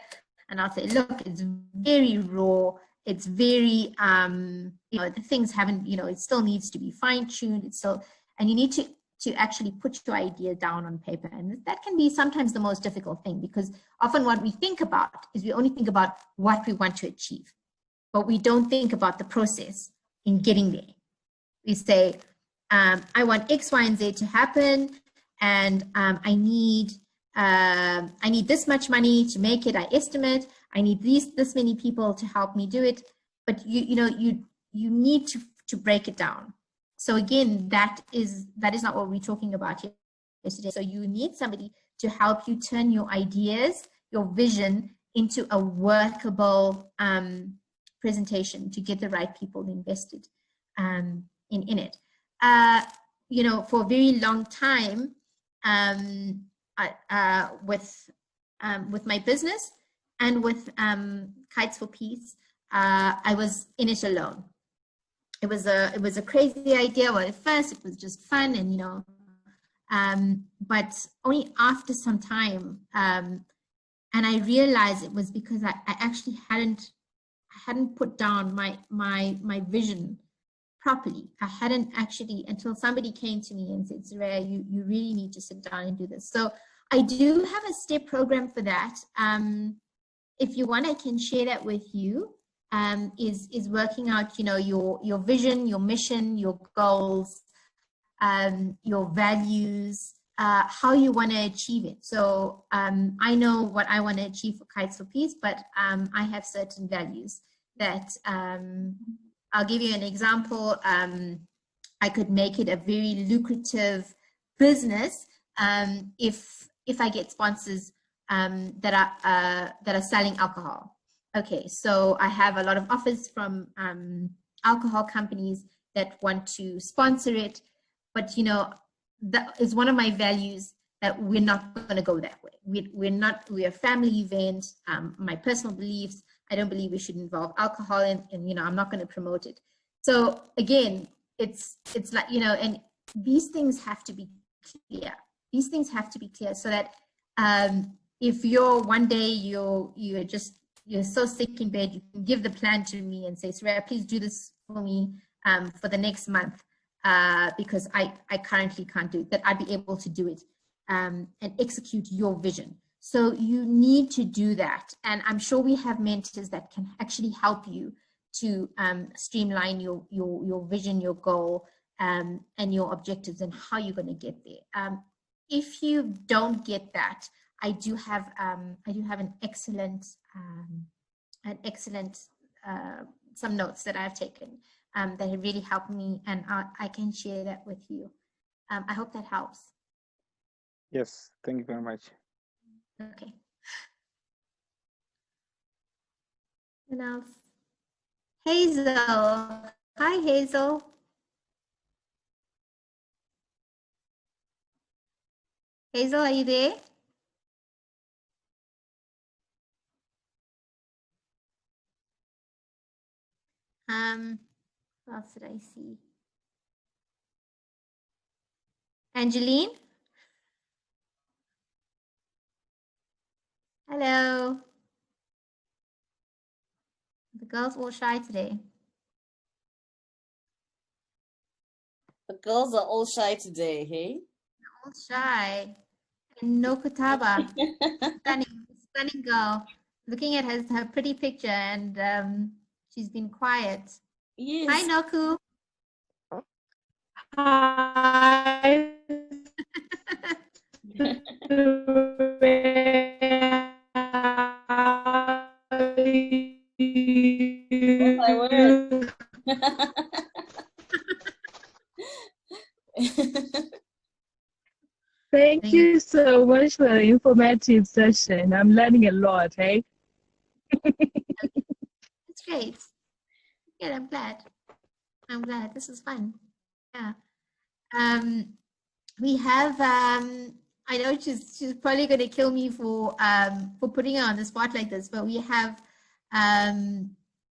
and I'll say, look, it's very raw. It's very, you know, the things haven't, you know, it still needs to be fine-tuned. It's still, and you need to actually put your idea down on paper. And that can be sometimes the most difficult thing, because often what we think about is we only think about what we want to achieve, but we don't think about the process in getting there. We say, I want X, Y, and Z to happen, and I need this much money to make it. I estimate I need this many people to help me do it. But you need to break it down. So again, that is not what we're talking about here today. So you need somebody to help you turn your ideas, your vision, into a workable presentation to get the right people invested in it. You know, for a very long time, with my business and with Kites for Peace, I was in it alone. It was a crazy idea. Well, at first it was just fun, and you know, but only after some time, and I realized it was because I actually hadn't put down my vision properly. I hadn't actually, until somebody came to me and said, Suraiya, you really need to sit down and do this. So I do have a step program for that. If you want, I can share that with you. Is working out, you know, your vision, your mission, your goals, your values, how you want to achieve it. So I know what I want to achieve for Kites for Peace, but I have certain values that I'll give you an example. I could make it a very lucrative business if I get sponsors that are selling alcohol. Okay, so I have a lot of offers from alcohol companies that want to sponsor it, but you know, that is one of my values, that we're not going to go that way. We're a family event. My personal beliefs, I don't believe we should involve alcohol, and you know, I'm not going to promote it. So again, it's like, you know, and these things have to be clear. These things have to be clear, so that if you're one day you're so sick in bed, you can give the plan to me and say, Suraiya, please do this for me for the next month, because I currently can't do it, that I'd be able to do it and execute your vision. So you need to do that. And I'm sure we have mentors that can actually help you to streamline your vision, your goal, and your objectives, and how you're going to get there. If you don't get that, I do have an excellent some notes that I've taken that have really helped me, and I can share that with you. I hope that helps. Yes, thank you very much. Okay. What else? Hazel. Hi, Hazel. Hazel, are you there? What else did I see? Angeline? Hello. The girls all shy today. The girls are all shy today, hey? All shy. And no Kutaba. Stunning girl. Looking at her pretty picture, and she's been quiet. Yes. Hi, Noku. Hi. Oh my word. Thank you so much for the informative session. I'm learning a lot, hey? It's great. Yeah, I'm glad. I'm glad. This is fun. Yeah. We have I know she's probably gonna kill me for putting her on the spot like this, but we have a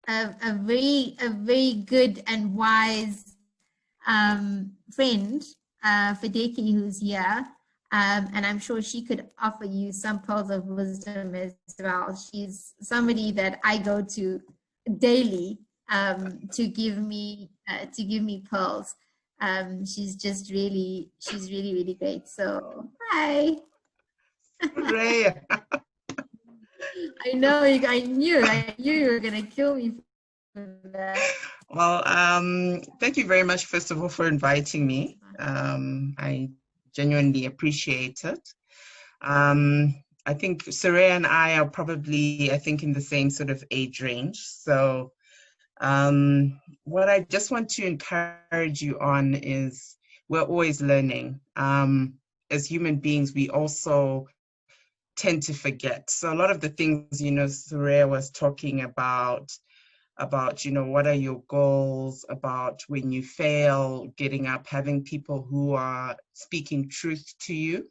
very good and wise friend, Fideki, who's here. And I'm sure she could offer you some pearls of wisdom as well. She's somebody that I go to daily to give me pearls. She's really great. So hi. Suraiya. I know. I knew you were gonna kill me for that. Well, thank you very much, first of all, for inviting me. I genuinely appreciate it. I think Suraiya and I are probably, I think, in the same sort of age range. So what I just want to encourage you on is we're always learning. As human beings, we also tend to forget. So a lot of the things, Suraiya was talking about, what are your goals, about when you fail, getting up, having people who are speaking truth to you.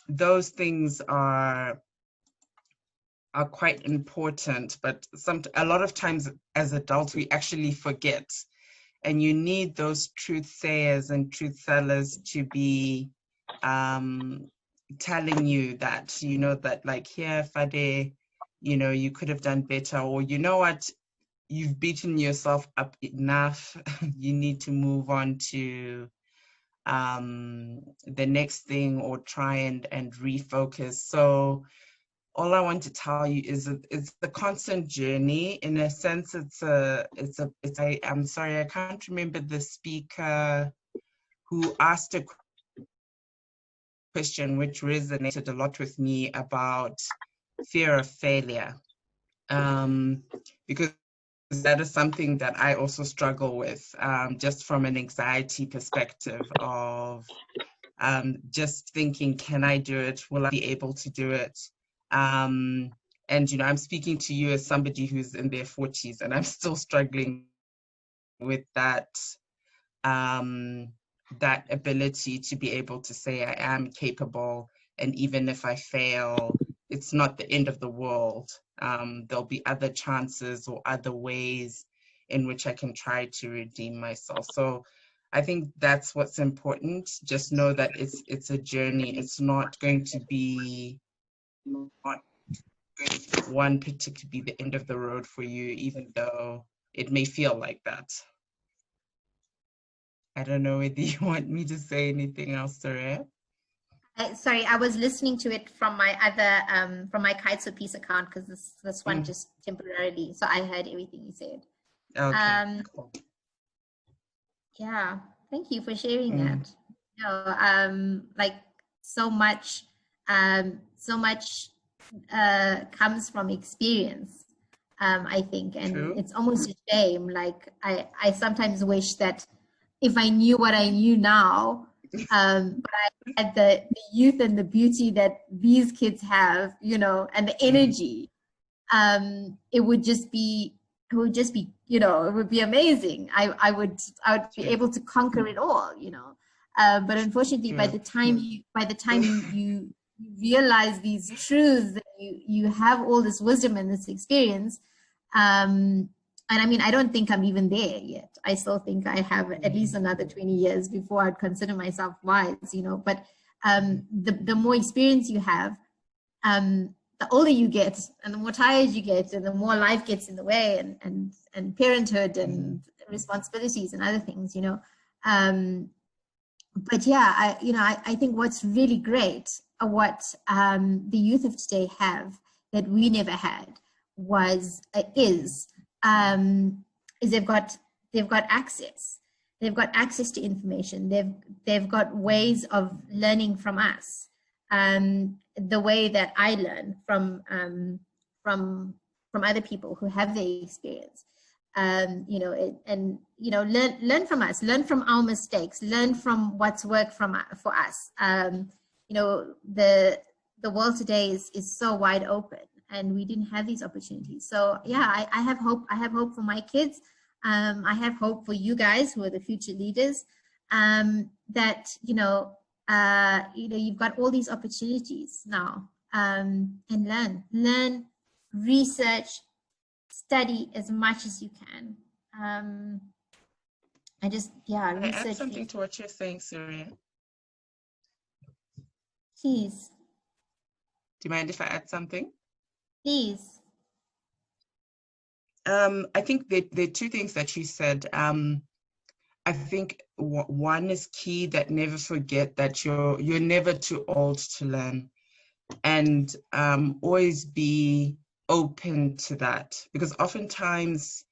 Those things are quite important, but a lot of times as adults, we actually forget. And you need those truth sayers and truth tellers to be telling you that, that like, here, Fade, you could have done better, or you know what, you've beaten yourself up enough. You need to move on to the next thing, or try and refocus. So all I want to tell you is it's a constant journey. In a sense, I'm sorry, I can't remember the speaker who asked a question which resonated a lot with me about fear of failure, because that is something that I also struggle with, just from an anxiety perspective of just thinking, can I do it? Will I be able to do it? And, I'm speaking to you as somebody who's in their 40s, and I'm still struggling with that, that ability to be able to say I am capable, and even if I fail, it's not the end of the world. There'll be other chances or other ways in which I can try to redeem myself. So I think that's what's important. Just know that it's a journey. It's not going to be one particular be the end of the road for you, even though it may feel like that. I don't know whether you want me to say anything else, Suraiya. Sorry, I was listening to it from my other from my Kites for Peace account, because this one just temporarily, so I heard everything you said. Okay, cool. Yeah, thank you for sharing that. Like so much comes from experience, I think, and True. It's almost a shame. Like I sometimes wish that if I knew what I knew now, but I had the youth and the beauty that these kids have, and the energy, it would be, it would be amazing. I would be able to conquer it all, but unfortunately, by the time you realize these truths, that you have all this wisdom and this experience, And I mean, I don't think I'm even there yet. I still think I have at least another 20 years before I'd consider myself wise, you know. But the more experience you have, the older you get, and the more tired you get, and the more life gets in the way, and parenthood and responsibilities and other things, you know. But yeah, I think what's really great, what the youth of today have that we never had is they've got access. They've got access to information. They've got ways of learning from us. The way that I learn from other people who have their experience. You know, learn from us, learn from our mistakes, learn from what's worked for us. You know, the world today is so wide open, and we didn't have these opportunities. So yeah, I have hope. I have hope for my kids. I have hope for you guys who are the future leaders. That you've got all these opportunities now, and learn, research, study as much as you can. Research. Can I add something to what you're saying, Suraiya? Please. Do you mind if I add something? Please. I think there are two things that you said. I think one is key, that never forget that you're never too old to learn, and always be open to that, because oftentimes,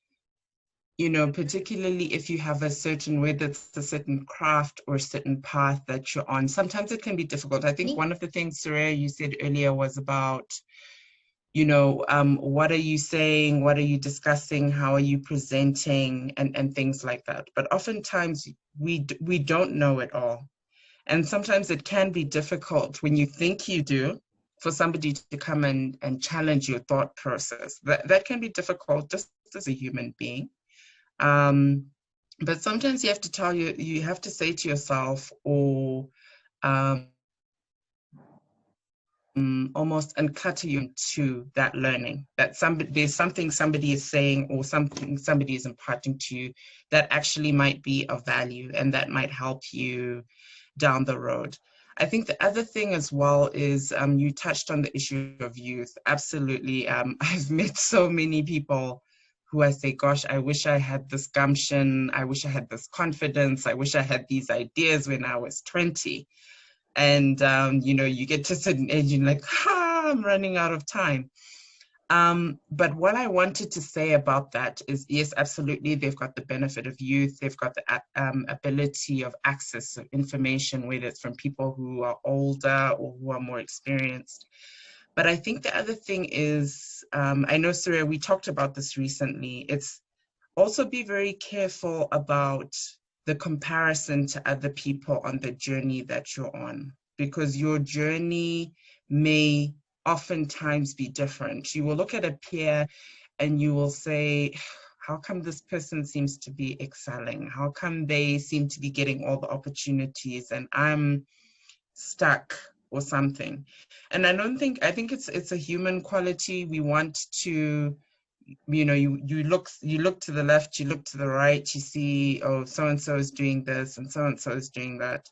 you know, particularly if you have a certain, whether it's a certain craft or a certain path that you're on, sometimes it can be difficult. I think one of the things, Suraiya, you said earlier was about, you know, what are you saying? What are you discussing? How are you presenting? And things like that. But oftentimes we don't know it all. And sometimes it can be difficult when you think you do, for somebody to come and challenge your thought process. That can be difficult just as a human being. But sometimes you have to you have to say to yourself, or almost unclutter you into that learning, that there's something somebody is saying or something somebody is imparting to you that actually might be of value and that might help you down the road. I think the other thing as well is you touched on the issue of youth. Absolutely. I've met so many people who I say, gosh, I wish I had this gumption. I wish I had this confidence. I wish I had these ideas when I was 20. And, you know, you get to a certain age and you're like, I'm running out of time. But what I wanted to say about that is, yes, absolutely, they've got the benefit of youth. They've got the ability of access to information, whether it's from people who are older or who are more experienced. But I think the other thing is, I know, Suraiya, we talked about this recently. It's also be very careful about the comparison to other people on the journey that you're on, because your journey may oftentimes be different. You will look at a peer and you will say, how come this person seems to be excelling? How come they seem to be getting all the opportunities and I'm stuck or something? And I think it's a human quality. We want to, you know, you look to the left, you look to the right, you see, oh, so-and-so is doing this and so-and-so is doing that.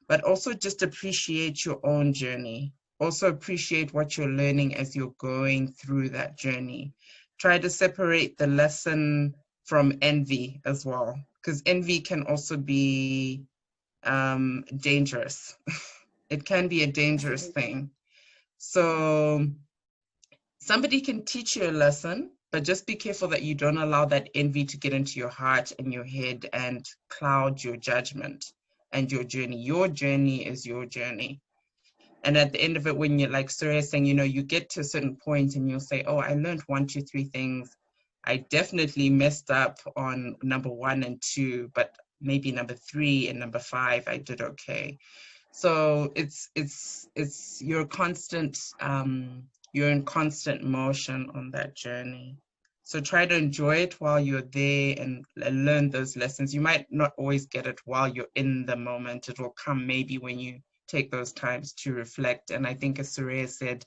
But also just appreciate your own journey. Also appreciate what you're learning as you're going through that journey. Try to separate the lesson from envy as well, because envy can also be dangerous. It can be a dangerous thing. So somebody can teach you a lesson, but just be careful that you don't allow that envy to get into your heart and your head and cloud your judgment and your journey. Your journey is your journey. And at the end of it, when you're like Suraiya saying, you know, you get to a certain point and you'll say, oh, I learned 1, 2, 3 things. I definitely messed up on number 1 and 2, but maybe number 3 and number 5, I did okay. So it's you're constant, you're in constant motion on that journey. So try to enjoy it while you're there and learn those lessons. You might not always get it while you're in the moment. It will come maybe when you take those times to reflect. And I think, as Suraiya said,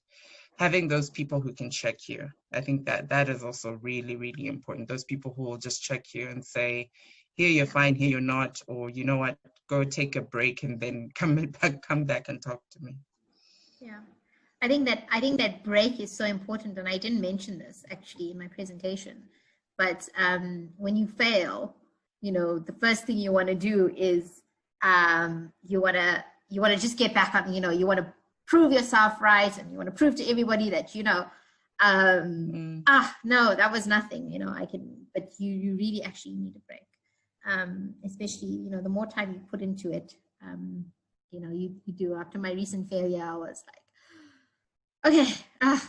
having those people who can check you. I think that is also really, really important. Those people who will just check you and say, here you're fine, here you're not, or you know what, go take a break and then come back and talk to me. Yeah, I think that break is so important, and I didn't mention this actually in my presentation. But when you fail, you know, the first thing you want to do is you want to just get back up. You know, you want to prove yourself right, and you want to prove to everybody that, you know, no, that was nothing. You know, I can. But you really actually need a break, especially, you know, the more time you put into it. You know, you do. After my recent failure, I was like, okay,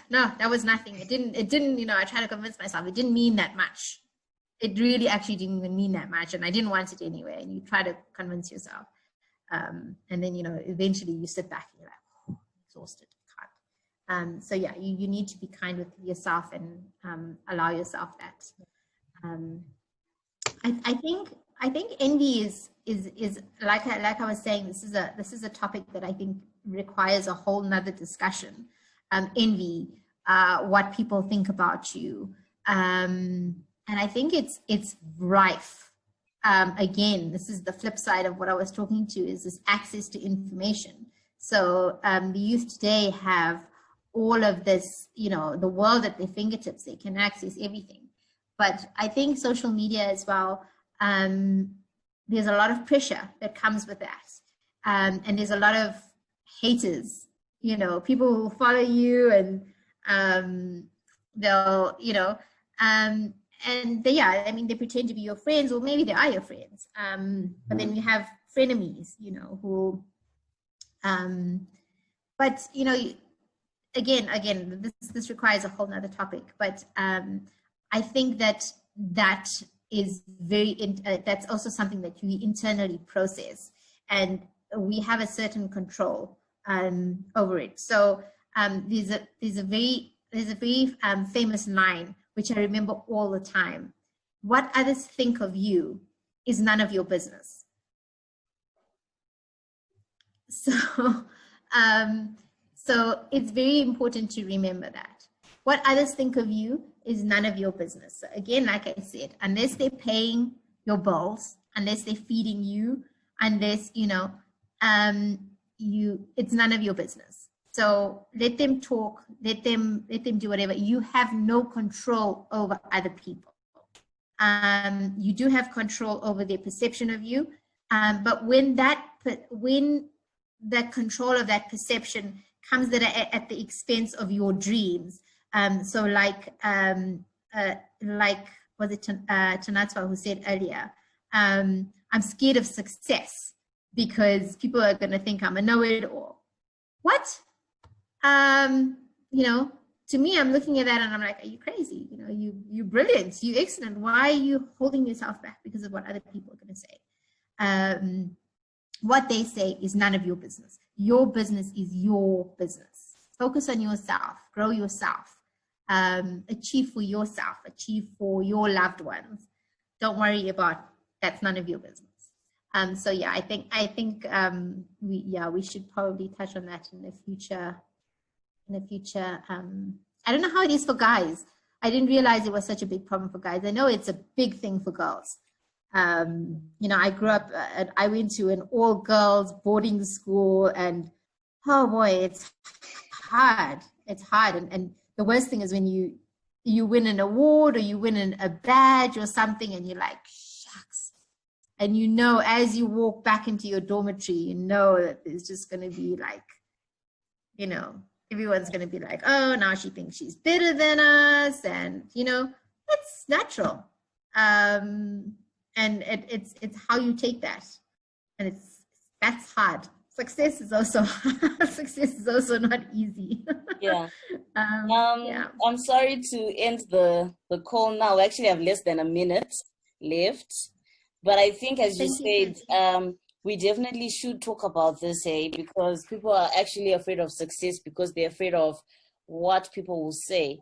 no, that was nothing. It didn't, you know, I tried to convince myself it didn't mean that much. It really actually didn't even mean that much, and I didn't want it anyway. And you try to convince yourself. And then, you know, eventually you sit back and you're like, oh, I'm exhausted, I can't. So yeah, you need to be kind with yourself and allow yourself that. I think envy is like I was saying, this is a topic that I think requires a whole nother discussion. Envy, what people think about you, and I think it's rife. Again, this is the flip side of what I was talking to, is this access to information. So the youth today have all of this, you know, the world at their fingertips. They can access everything. But I think social media as well, there's a lot of pressure that comes with that. And there's a lot of haters, you know, people who follow you, and they'll, you know, and they, yeah, I mean, they pretend to be your friends, or maybe they are your friends. But then you have frenemies, you know, who, but, you know, again, this requires a whole nother topic. But I think that is that's also something that you internally process, and we have a certain control over it. So there's a very famous line which I remember all the time: what others think of you is none of your business. So so it's very important to remember that what others think of you is none of your business. So again, like I said, unless they're paying your bills, unless they're feeding you, unless, you know, it's none of your business. So let them talk, let them do whatever. You have no control over other people. You do have control over their perception of you, but when the control of that perception comes at the expense of your dreams. So like was it Tanatswa who said earlier, I'm scared of success because people are going to think I'm a know-it-all. What? You know, to me, I'm looking at that and I'm like, are you crazy? You know, you're brilliant, you're excellent. Why are you holding yourself back because of what other people are going to say? What they say is none of your business. Your business is your business. Focus on yourself, grow yourself, achieve for yourself, achieve for your loved ones. Don't worry about, that's none of your business. So yeah, I think we should probably touch on that in the future. I don't know how it is for guys. I didn't realize it was such a big problem for guys. I know it's a big thing for girls. You know, I grew up, I went to an all girls boarding school, and oh boy, it's hard. It's hard. And the worst thing is when you win an award or you win a badge or something, and you're like, shucks. And you know, as you walk back into your dormitory, you know that it's just going to be like, you know, everyone's going to be like, oh, now she thinks she's better than us. And, you know, it's natural. And it's how you take that. And that's hard. Success is also hard. Success is also not easy. Yeah. Yeah. I'm sorry to end the call now. We actually have less than a minute left. But I think, as you said, we definitely should talk about this, because people are actually afraid of success because they're afraid of what people will say.